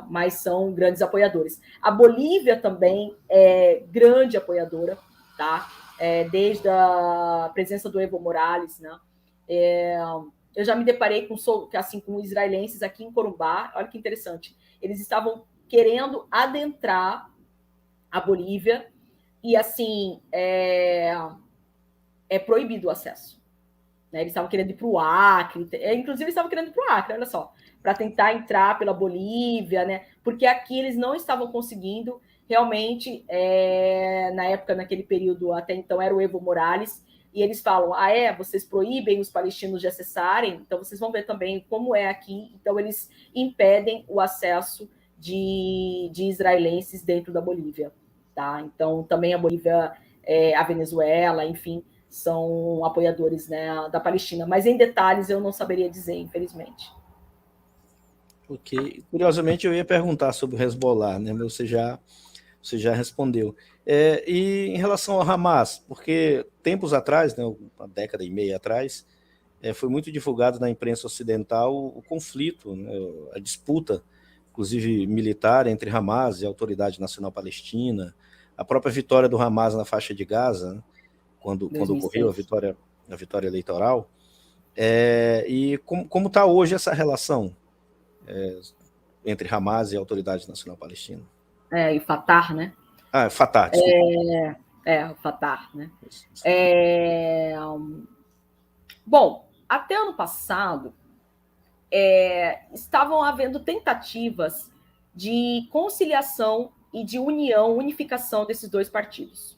mas são grandes apoiadores. A Bolívia também é grande apoiadora, tá? Desde a presença do Evo Morales, né? Eu já me deparei com israelenses aqui em Corumbá, olha que interessante. Eles estavam querendo adentrar a Bolívia e, assim, é proibido o acesso. Né? Eles estavam querendo ir para o Acre, inclusive eles estavam querendo ir para o Acre, olha só, para tentar entrar pela Bolívia, né? Porque aqui eles não estavam conseguindo, realmente, na época, naquele período, até então, era o Evo Morales, e eles falam, vocês proíbem os palestinos de acessarem, então vocês vão ver também como é aqui, então eles impedem o acesso de israelenses dentro da Bolívia. Tá? Então, também a Bolívia, a Venezuela, enfim, são apoiadores, né, da Palestina. Mas em detalhes eu não saberia dizer, infelizmente. Ok. Curiosamente, eu ia perguntar sobre o Hezbollah, né? Mas você já respondeu. E em relação ao Hamas, porque tempos atrás, né, uma década e meia atrás, foi muito divulgado na imprensa ocidental o conflito, né, a disputa, inclusive militar, entre Hamas e a Autoridade Nacional Palestina, a própria vitória do Hamas na faixa de Gaza, né, quando ocorreu a vitória eleitoral. E como está hoje essa relação entre Hamas e a Autoridade Nacional Palestina? E Fatah, né? Fatah, desculpa. O Fatah, né? Bom, até ano passado, estavam havendo tentativas de conciliação e de unificação desses dois partidos,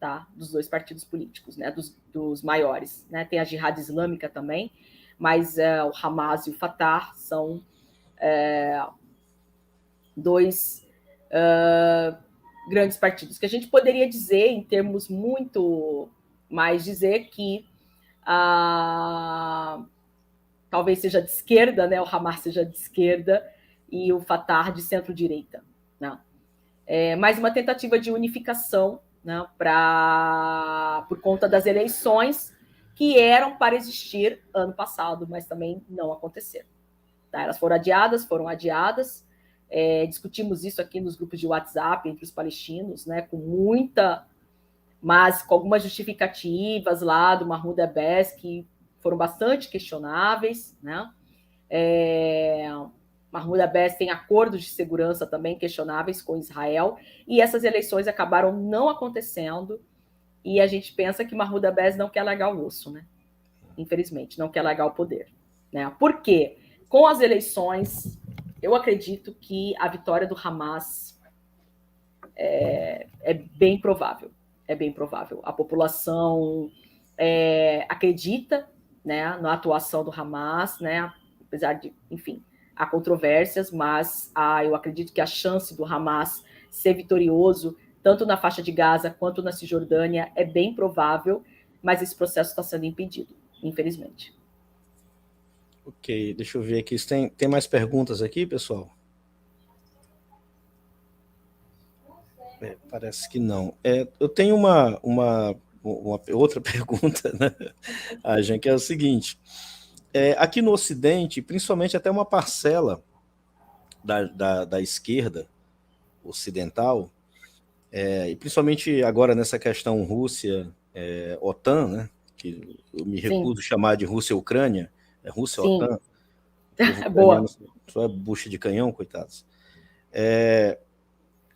tá? Dos dois partidos políticos, né? Dos maiores, né? Tem a Jihad Islâmica também, mas o Hamas e o Fatah são dois grandes partidos, que a gente poderia dizer, em termos muito mais, dizer que talvez seja de esquerda, né? O Hamas seja de esquerda e o Fatah de centro-direita, né? Mais uma tentativa de unificação, né? Por conta das eleições que eram para existir ano passado, mas também não aconteceram. Tá? Elas foram adiadas. Discutimos isso aqui nos grupos de WhatsApp entre os palestinos, né? Mas com algumas justificativas lá do Mahmoud Abbas que foram bastante questionáveis, né? Mahmoud Abbas tem acordos de segurança também questionáveis com Israel, e essas eleições acabaram não acontecendo, e a gente pensa que Mahmoud Abbas não quer largar o osso, né? Infelizmente, não quer largar o poder. Né? Por quê? Com as eleições, eu acredito que a vitória do Hamas é bem provável. É bem provável. A população acredita, né, na atuação do Hamas, né, apesar de, enfim, há controvérsias, mas eu acredito que a chance do Hamas ser vitorioso, tanto na faixa de Gaza quanto na Cisjordânia, é bem provável, mas esse processo está sendo impedido, infelizmente. Ok, deixa eu ver aqui. Tem mais perguntas aqui, pessoal? Parece que não. Eu tenho uma outra pergunta, né, Ajan, que é o seguinte. Aqui no Ocidente, principalmente até uma parcela da esquerda ocidental, e principalmente agora nessa questão Rússia, OTAN, né, que eu me Sim, recuso a chamar de Rússia-Ucrânia, é sim. Rússia-OTAN, o povo ucraniano Boa. só é bucha de canhão, coitados.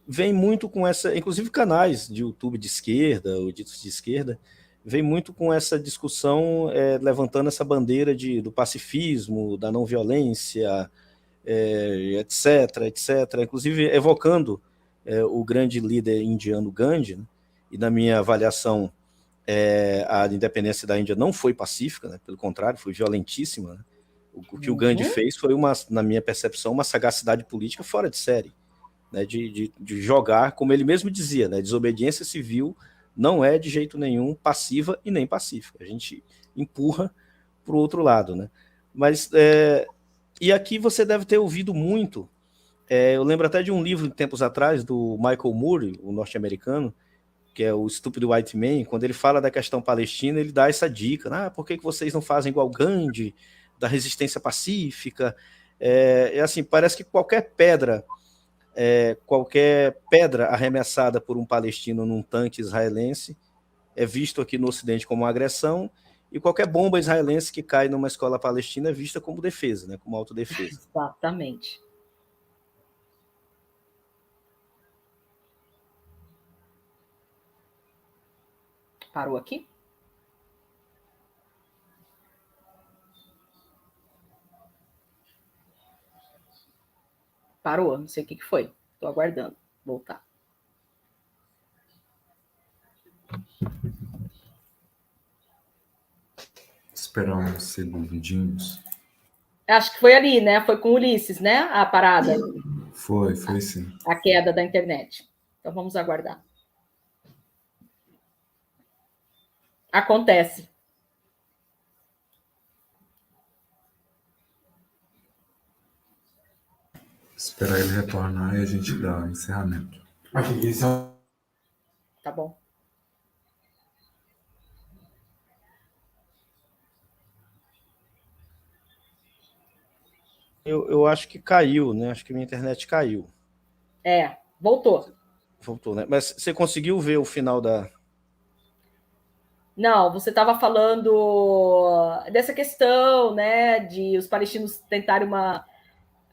Vem muito com essa, inclusive canais de YouTube de esquerda, ou ditos de esquerda, vem muito com essa discussão, levantando essa bandeira do pacifismo, da não violência, etc, etc, inclusive evocando o grande líder indiano Gandhi, né? E na minha avaliação, a independência da Índia não foi pacífica, né? Pelo contrário, foi violentíssima, né? O que o Gandhi fez foi, na minha percepção, uma sagacidade política fora de série, né? De jogar, como ele mesmo dizia, né? Desobediência civil não é de jeito nenhum passiva e nem pacífica. A gente empurra para o outro lado, né? Mas e aqui você deve ter ouvido muito. Eu lembro até de um livro de tempos atrás do Michael Moore, o norte-americano, que é o Estúpido White Man. Quando ele fala da questão palestina, ele dá essa dica: por que vocês não fazem igual Gandhi, da resistência pacífica? Assim, parece que qualquer pedra arremessada por um palestino num tanque israelense é visto aqui no Ocidente como uma agressão, e qualquer bomba israelense que cai numa escola palestina é vista como defesa, né, como autodefesa. Exatamente. Parou aqui? Parou, não sei o que foi. Estou aguardando voltar. Esperar uns segundinhos. Acho que foi ali, né? Foi com Ulisses, né? A parada. Foi sim. A queda da internet. Então vamos aguardar. Acontece. Esperar ele retornar e a gente dá encerramento. Acho que isso é Tá bom. Eu acho que caiu, né? Acho que minha internet caiu. Voltou. Voltou, né? Mas você conseguiu ver o final da... Não, você estava falando dessa questão, né, de os palestinos tentarem uma...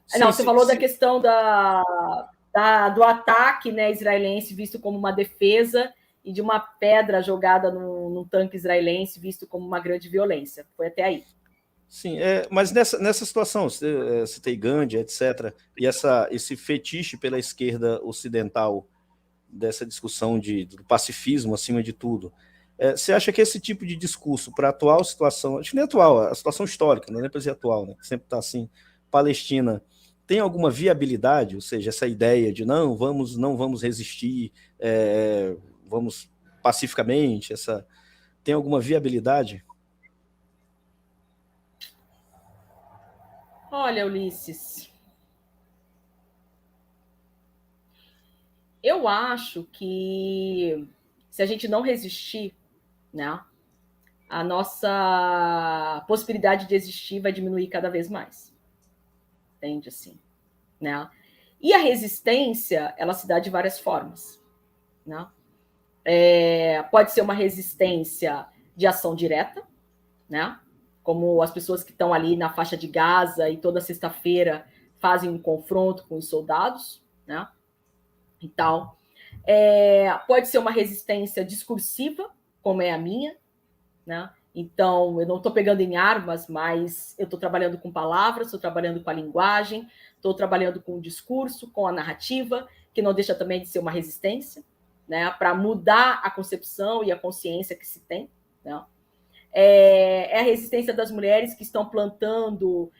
Sim, Não, você sim, falou da sim. questão do ataque, né, israelense visto como uma defesa e de uma pedra jogada num tanque israelense visto como uma grande violência. Foi até aí. Sim, mas nessa situação, você tem Gandhi, etc., e esse fetiche pela esquerda ocidental, dessa discussão do pacifismo acima de tudo, você acha que esse tipo de discurso, para a atual situação, acho que nem atual, a situação histórica, não é nem para dizer atual, né, que sempre está assim, Palestina, tem alguma viabilidade? Ou seja, essa ideia de não vamos resistir, vamos pacificamente, tem alguma viabilidade? Olha, Ulisses, eu acho que se a gente não resistir, né, a nossa possibilidade de existir vai diminuir cada vez mais. Entende assim, né? E a resistência, ela se dá de várias formas, né? Pode ser uma resistência de ação direta, né? Como as pessoas que estão ali na faixa de Gaza e toda sexta-feira fazem um confronto com os soldados, né? Então, pode ser uma resistência discursiva, como é a minha, né? Então, eu não estou pegando em armas, mas eu estou trabalhando com palavras, estou trabalhando com a linguagem, estou trabalhando com o discurso, com a narrativa, que não deixa também de ser uma resistência, né? Para mudar a concepção e a consciência que se tem, né? A resistência das mulheres que estão plantando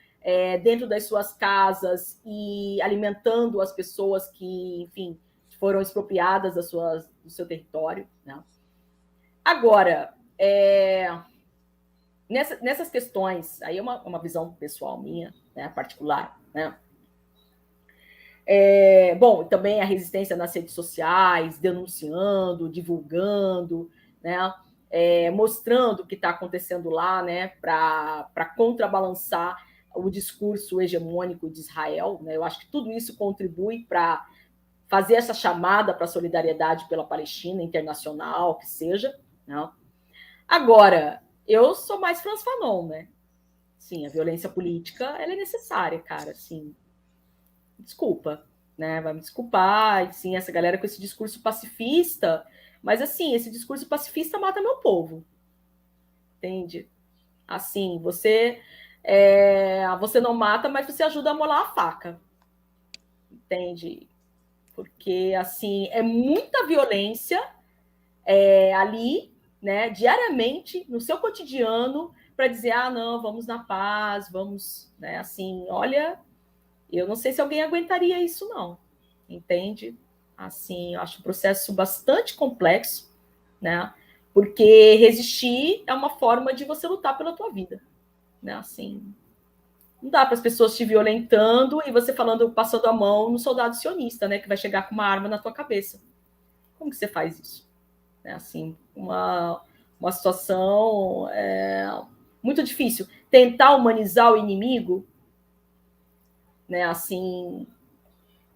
dentro das suas casas e alimentando as pessoas que, enfim, foram expropriadas do seu território, né? Agora, nessas questões, aí é uma visão pessoal minha, né, particular, né? Bom, também a resistência nas redes sociais, denunciando, divulgando, né? Mostrando o que está acontecendo lá, né? Para contrabalançar o discurso hegemônico de Israel, né? Eu acho que tudo isso contribui para fazer essa chamada para a solidariedade pela Palestina internacional, que seja, né? Agora, eu sou mais Frantz Fanon, né? Sim, a violência política ela é necessária, cara. Assim, desculpa, né? Vai me desculpar, sim, essa galera com esse discurso pacifista, mas assim, esse discurso pacifista mata meu povo, entende? Assim, você não mata, mas você ajuda a molar a faca, entende? Porque assim é muita violência ali, né? Diariamente no seu cotidiano para dizer, não, vamos na paz, vamos, né? Assim, olha. Eu não sei se alguém aguentaria isso, não. Entende? Assim, eu acho um processo bastante complexo, né? Porque resistir é uma forma de você lutar pela tua vida, né? Assim, não dá para as pessoas te violentando e você falando, passando a mão no soldado sionista, né? Que vai chegar com uma arma na tua cabeça. Como que você faz isso? Né? Assim, uma situação muito difícil. Tentar humanizar o inimigo, né? Assim,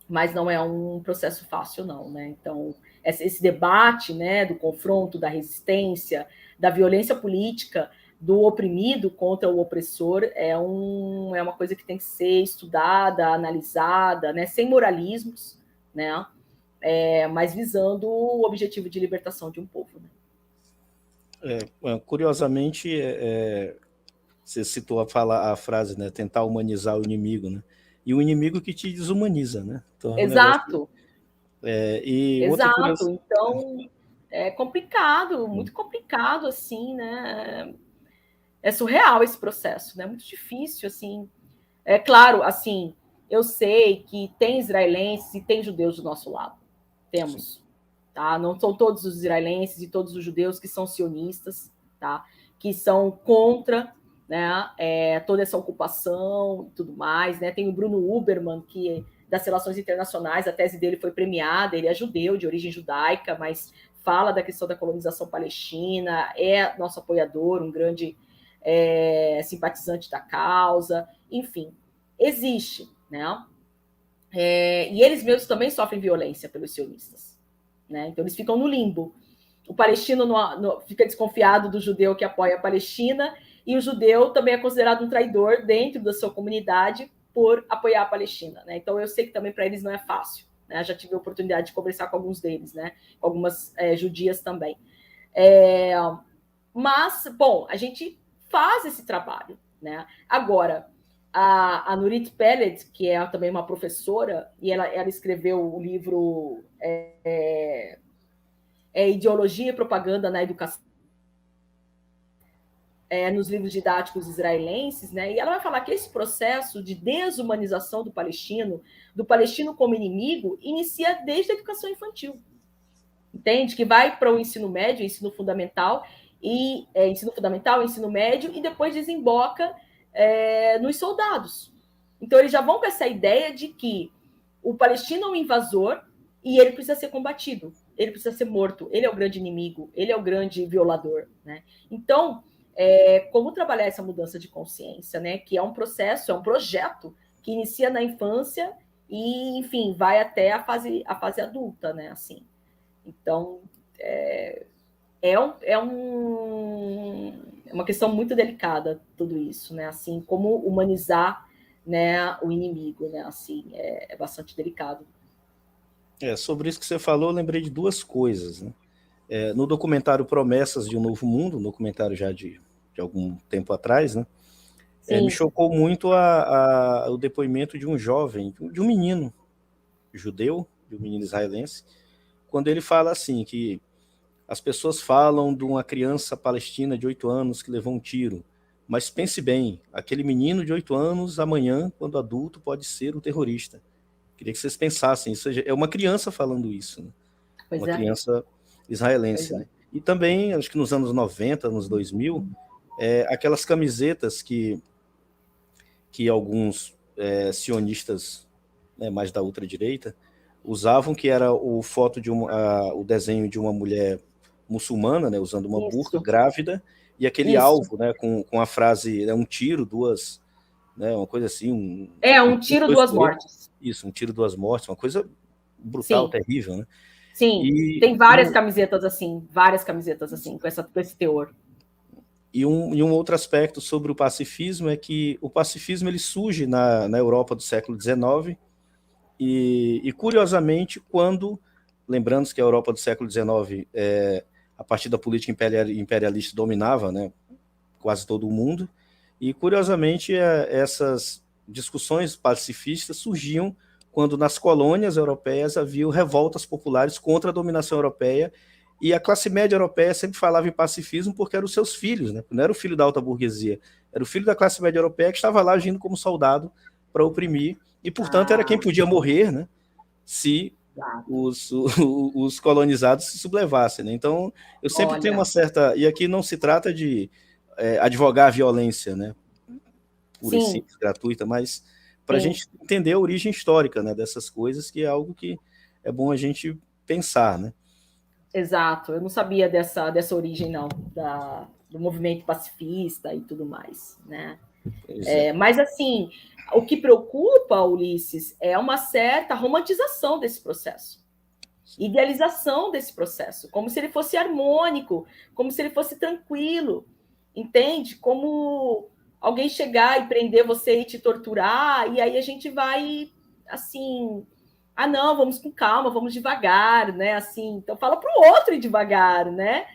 mas não é um processo fácil, não, né? Então, esse debate, né, do confronto, da resistência, da violência política, do oprimido contra o opressor, é uma coisa que tem que ser estudada, analisada, né, sem moralismos, né, mas visando o objetivo de libertação de um povo. Né? Curiosamente, você citou a frase, né, tentar humanizar o inimigo, né? E o inimigo que te desumaniza, né? Então, Exato. Exato. Então, é complicado, muito complicado, assim, né? É surreal esse processo, né? Muito difícil, assim. É claro, assim, eu sei que tem israelenses e tem judeus do nosso lado. Temos. Sim. Tá? Não são todos os israelenses e todos os judeus que são sionistas, tá? Que são contra, né, toda essa ocupação e tudo mais, né? Tem o Bruno Huberman, que das relações internacionais, a tese dele foi premiada, ele é judeu, de origem judaica, mas fala da questão da colonização palestina, é nosso apoiador, um grande simpatizante da causa, enfim, existe, né? E eles mesmos também sofrem violência pelos sionistas, né? Então eles ficam no limbo. O palestino fica desconfiado do judeu que apoia a Palestina, e o judeu também é considerado um traidor dentro da sua comunidade por apoiar a Palestina, né? Então eu sei que também para eles não é fácil, né? Já tive a oportunidade de conversar com alguns deles, né? Com algumas judias também. Mas, bom, a gente faz esse trabalho, né? Agora, a Nurit Peled, que é também uma professora, e ela escreveu o livro Ideologia e Propaganda na Educação, nos livros didáticos israelenses, né? E ela vai falar que esse processo de desumanização do palestino como inimigo, inicia desde a educação infantil. Entende? Que vai para o ensino médio, ensino fundamental, ensino médio, e depois desemboca nos soldados. Então, eles já vão com essa ideia de que o palestino é um invasor e ele precisa ser combatido, ele precisa ser morto, ele é o grande inimigo, ele é o grande violador, né? Então, como trabalhar essa mudança de consciência, né? Que é um processo, é um projeto que inicia na infância e, enfim, vai até a fase adulta, né? Assim. Então, é uma questão muito delicada tudo isso, né? Assim, como humanizar, né, o inimigo, né? Assim, é bastante delicado. Sobre isso que você falou, eu lembrei de duas coisas, né? No documentário Promessas de um Novo Mundo, um documentário já de algum tempo atrás, né? Me chocou muito o depoimento de um jovem, de um menino judeu, de um menino israelense, quando ele fala assim, que as pessoas falam de uma criança palestina de 8 anos que levou um tiro, mas pense bem, aquele menino de 8 anos, amanhã, quando adulto, pode ser um terrorista. Queria que vocês pensassem, isso é uma criança falando isso, né? Uma criança israelense. Né? E também, acho que nos anos 90, anos 2000, aquelas camisetas que alguns sionistas né, mais da ultradireita, usavam, que era o o desenho de uma mulher muçulmana, né, usando uma burca, grávida, e aquele alvo, né, com a frase, um tiro, duas, né, uma coisa assim. Um tiro, duas mortes. Isso, um tiro, duas mortes, uma coisa brutal, Sim. terrível, né? Sim, tem várias camisetas assim, com esse teor. E um outro aspecto sobre o pacifismo é que o pacifismo ele surge na Europa do século XIX e curiosamente, lembrando que a Europa do século XIX, a partir da política imperialista, dominava, né, quase todo o mundo, e curiosamente essas discussões pacifistas surgiam quando nas colônias europeias havia revoltas populares contra a dominação europeia, e a classe média europeia sempre falava em pacifismo porque eram os seus filhos, né? Não era o filho da alta burguesia, era o filho da classe média europeia que estava lá agindo como soldado para oprimir, e portanto era quem podia morrer, né, se os colonizados se sublevassem, né? Então eu sempre tenho uma certa... E aqui não se trata de advogar a violência, né, pura e simples, gratuita, mas para a gente entender a origem histórica, né, dessas coisas, que é algo que é bom a gente pensar, né? Exato, eu não sabia dessa origem, não, do movimento pacifista e tudo mais, né? Mas, assim, o que preocupa, Ulisses, é uma certa romantização desse processo, idealização desse processo, como se ele fosse harmônico, como se ele fosse tranquilo, entende? Como alguém chegar e prender você e te torturar, e aí a gente vai, assim... não, vamos com calma, vamos devagar, né? Assim, então fala para o outro ir devagar, né?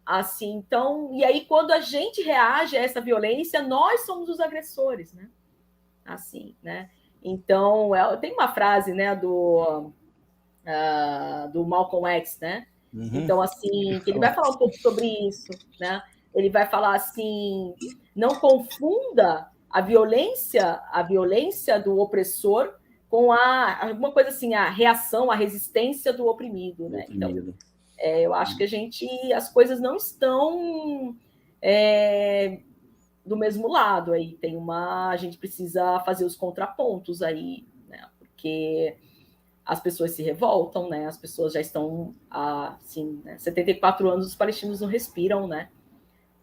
Assim, então, e aí quando a gente reage a essa violência, nós somos os agressores, né? Assim, né? Então, tem uma frase, né, do Malcolm X, né? Então, assim, que ele vai falar um pouco sobre isso, né? Ele vai falar assim, não confunda a violência do opressor com alguma coisa assim, a reação, a resistência do oprimido, né? Então, eu acho que as coisas não estão do mesmo lado aí. A gente precisa fazer os contrapontos aí, né? Porque as pessoas se revoltam, né? As pessoas já estão, assim, né? 74 anos os palestinos não respiram, né?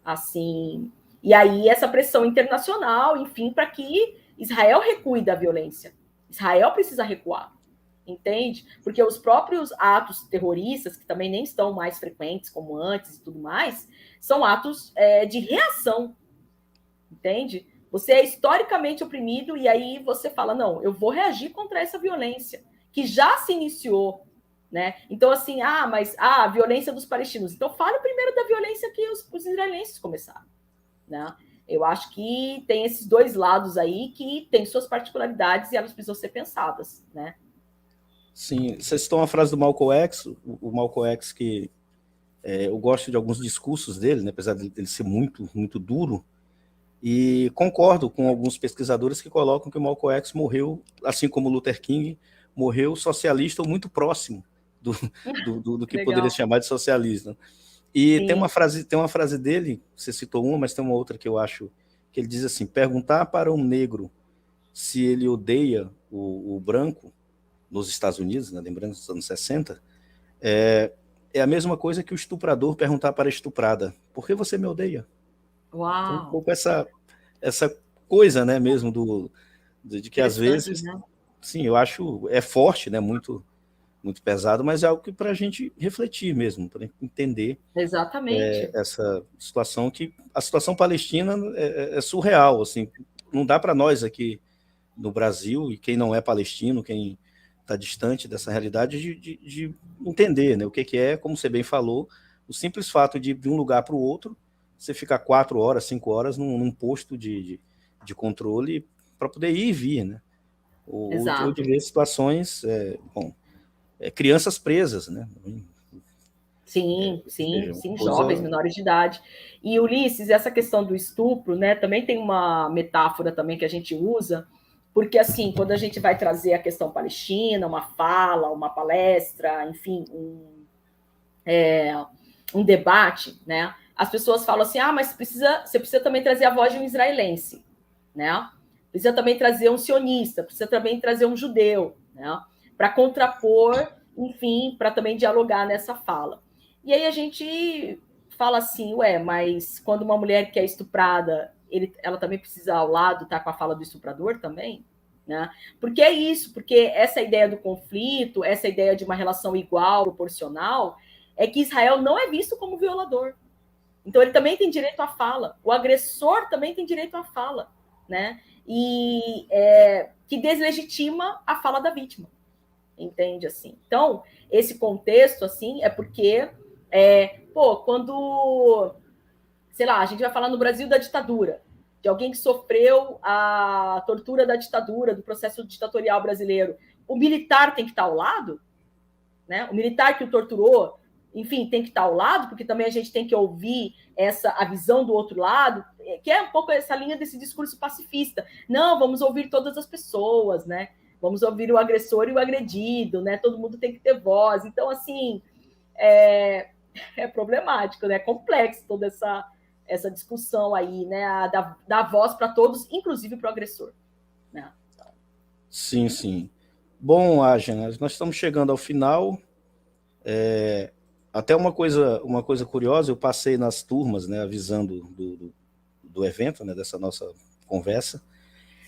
Assim, e aí essa pressão internacional, enfim, para que Israel recue da violência. Israel precisa recuar, entende? Porque os próprios atos terroristas, que também nem estão mais frequentes como antes e tudo mais, são atos de reação, entende? Você é historicamente oprimido e aí você fala, não, eu vou reagir contra essa violência, que já se iniciou, né? Então, assim, mas a violência dos palestinos. Então, fale primeiro da violência que os israelenses começaram, né? Eu acho que tem esses dois lados aí que têm suas particularidades e elas precisam ser pensadas, né? Sim, vocês citou uma frase do Malcolm X, o Malcolm X que eu gosto de alguns discursos dele, né, apesar dele ser muito, muito duro, e concordo com alguns pesquisadores que colocam que o Malcolm X morreu, assim como Luther King, morreu socialista ou muito próximo do que poderia se chamar de socialismo. E tem uma frase dele, você citou uma, mas tem uma outra que eu acho, que ele diz assim, perguntar para um negro se ele odeia o branco, nos Estados Unidos, né, lembrando dos anos 60, é a mesma coisa que o estuprador perguntar para a estuprada, por que você me odeia? Uau! Então, um pouco essa coisa, né, mesmo de que às vezes, né? Sim, eu acho, forte, né, muito, muito pesado, mas é algo que para a gente refletir mesmo, para entender. Exatamente. Essa situação a situação palestina é surreal, assim, não dá para nós aqui no Brasil, e quem não é palestino, quem está distante dessa realidade, de entender, né, o que é, como você bem falou, o simples fato de um lugar para o outro, você ficar 4 horas, 5 horas num posto de controle para poder ir e vir, né? Ou de ver situações, crianças presas, né? Sim, jovens, menores de idade. E, Ulisses, essa questão do estupro, né, também tem uma metáfora também que a gente usa, porque, assim, quando a gente vai trazer a questão palestina, uma fala, uma palestra, enfim, um debate, né, as pessoas falam assim, mas você precisa também trazer a voz de um israelense, né? precisa também trazer um sionista, precisa também trazer um judeu, né? Para contrapor, enfim, para também dialogar nessa fala. E aí a gente fala assim, mas quando uma mulher que é estuprada, ela também precisa ao lado estar com a fala do estuprador também? Né? Porque é isso, porque essa ideia do conflito, essa ideia de uma relação igual, proporcional, é que Israel não é visto como violador. Então ele também tem direito à fala, o agressor também tem direito à fala, né? E que deslegitima a fala da vítima, entende assim? Então esse contexto assim é porque quando, sei lá, a gente vai falar no Brasil da ditadura, de alguém que sofreu a tortura da ditadura, do processo ditatorial brasileiro, o militar tem que estar ao lado, né? O militar que o torturou, enfim, tem que estar ao lado, porque também a gente tem que ouvir a visão do outro lado, que é um pouco essa linha desse discurso pacifista. Não, vamos ouvir todas as pessoas, né? Vamos ouvir o agressor e o agredido, né? Todo mundo tem que ter voz. Então, assim, é problemático, né? É complexo toda essa discussão aí, né? Da voz para todos, inclusive para o agressor. Né? Sim, sim. Bom, Ajan, nós estamos chegando ao final. Até uma coisa curiosa, eu passei nas turmas, né, avisando do evento, né, dessa nossa conversa,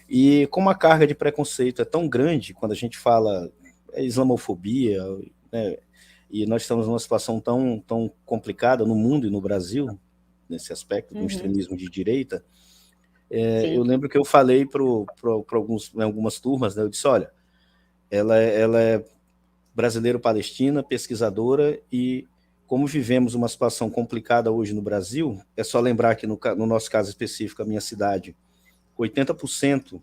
e como a carga de preconceito é tão grande, quando a gente fala islamofobia, né, e nós estamos numa situação tão complicada no mundo e no Brasil, nesse aspecto do extremismo de direita, eu lembro que eu falei para algumas turmas, né, eu disse, olha, ela é brasileiro-palestina, pesquisadora, e como vivemos uma situação complicada hoje no Brasil, é só lembrar que no nosso caso específico, a minha cidade, 80%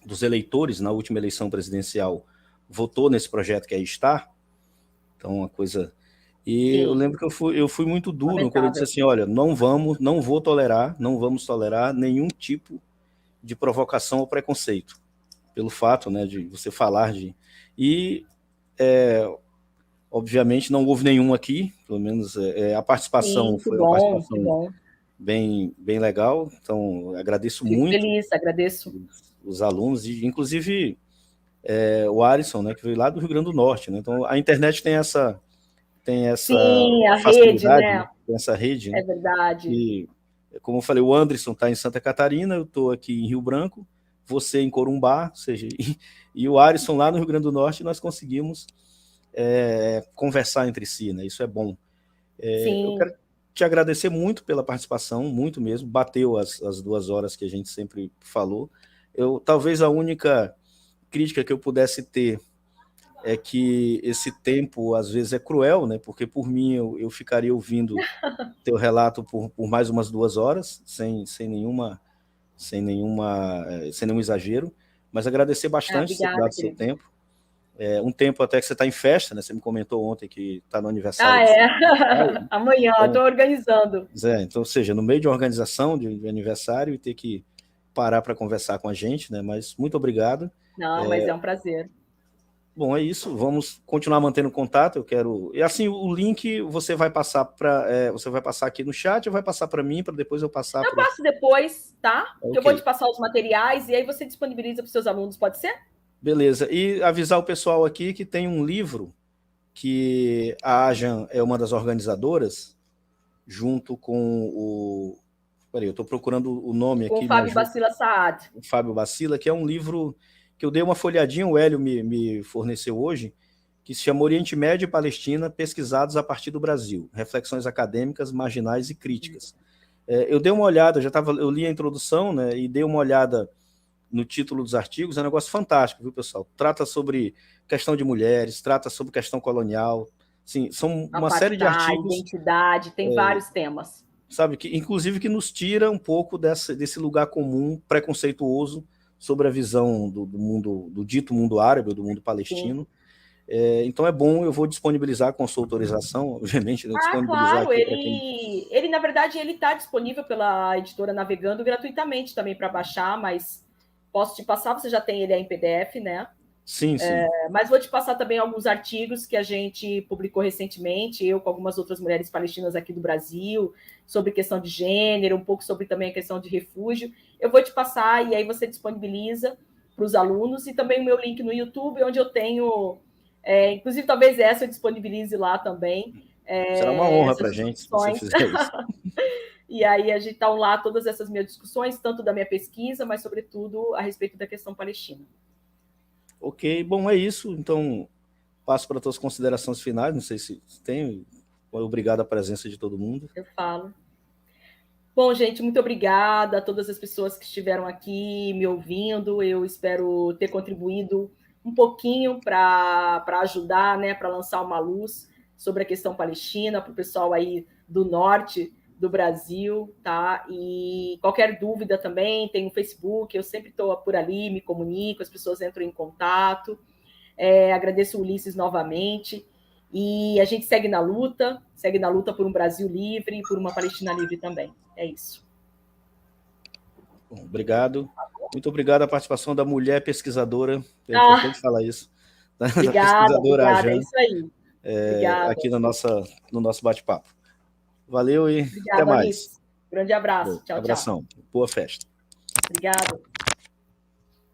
dos eleitores na última eleição presidencial votou nesse projeto que aí está, então uma coisa... E eu lembro que eu fui muito duro quando eu disse assim, olha, não vamos tolerar nenhum tipo de provocação ou preconceito, pelo fato, né, de você falar de... E obviamente não houve nenhum aqui, pelo menos a participação foi uma participação bem legal, então agradeço muito. Feliz, agradeço. Os alunos, e inclusive o Alisson, né, que veio lá do Rio Grande do Norte, né, então a internet tem essa Sim, a facilidade, rede, né? Tem essa rede, né? É verdade. E, como eu falei, o Anderson está em Santa Catarina, eu estou aqui em Rio Branco, você em Corumbá, ou seja, e o Alisson lá no Rio Grande do Norte, nós conseguimos conversar entre si, né? Isso é bom. Eu quero te agradecer muito pela participação, muito mesmo, bateu as 2 horas que a gente sempre falou. Talvez a única crítica que eu pudesse ter é que esse tempo às vezes é cruel, né? Porque por mim eu ficaria ouvindo teu relato por mais umas 2 horas, sem nenhum exagero, mas agradecer bastante você dar o seu tempo. Um tempo até que você está em festa, né? Você me comentou ontem que está no aniversário. Amanhã, estou organizando. Então, ou seja, no meio de uma organização de aniversário e ter que parar para conversar com a gente, né? Mas muito obrigado. Não, mas é um prazer. Bom, é isso. Vamos continuar mantendo contato. Eu quero. E assim, o link você vai passar você vai passar aqui no chat ou vai passar para mim para depois eu passar? Eu passo depois, tá? Okay. Eu vou te passar os materiais e aí você disponibiliza para os seus alunos, pode ser? Beleza. E avisar o pessoal aqui que tem um livro que a Ajan é uma das organizadoras, junto com o... Peraí, eu estou procurando o nome aqui. Com o Fábio Bacila Saad. O Fábio Bacila, que é um livro que eu dei uma folhadinha, o Hélio me forneceu hoje, que se chama Oriente Médio e Palestina, pesquisados a partir do Brasil, reflexões acadêmicas, marginais e críticas. Eu dei uma olhada, eu li a introdução, né, e dei uma olhada no título dos artigos, é um negócio fantástico, viu, pessoal? Trata sobre questão de mulheres, trata sobre questão colonial, sim, são uma série de artigos. Identidade, tem vários temas. Sabe, inclusive que nos tira um pouco desse lugar comum, preconceituoso, sobre a visão do mundo, do dito mundo árabe, do mundo palestino. Então é bom, eu vou disponibilizar com a sua autorização, obviamente. Claro, ele na verdade, ele está disponível pela editora Navegando gratuitamente também para baixar, mas posso te passar, você já tem ele aí em PDF, né? Sim. Mas vou te passar também alguns artigos que a gente publicou recentemente, eu com algumas outras mulheres palestinas aqui do Brasil, sobre questão de gênero, um pouco sobre também a questão de refúgio. Eu vou te passar e aí você disponibiliza para os alunos, e também o meu link no YouTube, onde eu tenho, inclusive talvez essa eu disponibilize lá também. Será uma honra para a gente se você fizer isso. E aí a gente estão lá todas essas minhas discussões, tanto da minha pesquisa, mas sobretudo a respeito da questão palestina. Ok, bom, é isso. Então, passo para as tuas considerações finais. Não sei se tem. Obrigado a presença de todo mundo. Eu falo. Bom, gente, muito obrigada a todas as pessoas que estiveram aqui me ouvindo. Eu espero ter contribuído um pouquinho para ajudar, né, para lançar uma luz sobre a questão palestina para o pessoal aí do norte do Brasil, tá? E qualquer dúvida também, tem o Facebook, eu sempre estou por ali, me comunico, as pessoas entram em contato. Agradeço o Ulisses novamente. E a gente segue na luta por um Brasil livre e por uma Palestina livre também. É isso. Bom, obrigado. Muito obrigado à participação da mulher pesquisadora. É importante falar isso. Obrigada, é isso aí. Aqui no nosso bate-papo. Valeu e obrigada, até mais. Ulisses. Grande abraço. Tchau, abração. tchau. Boa festa. Obrigada.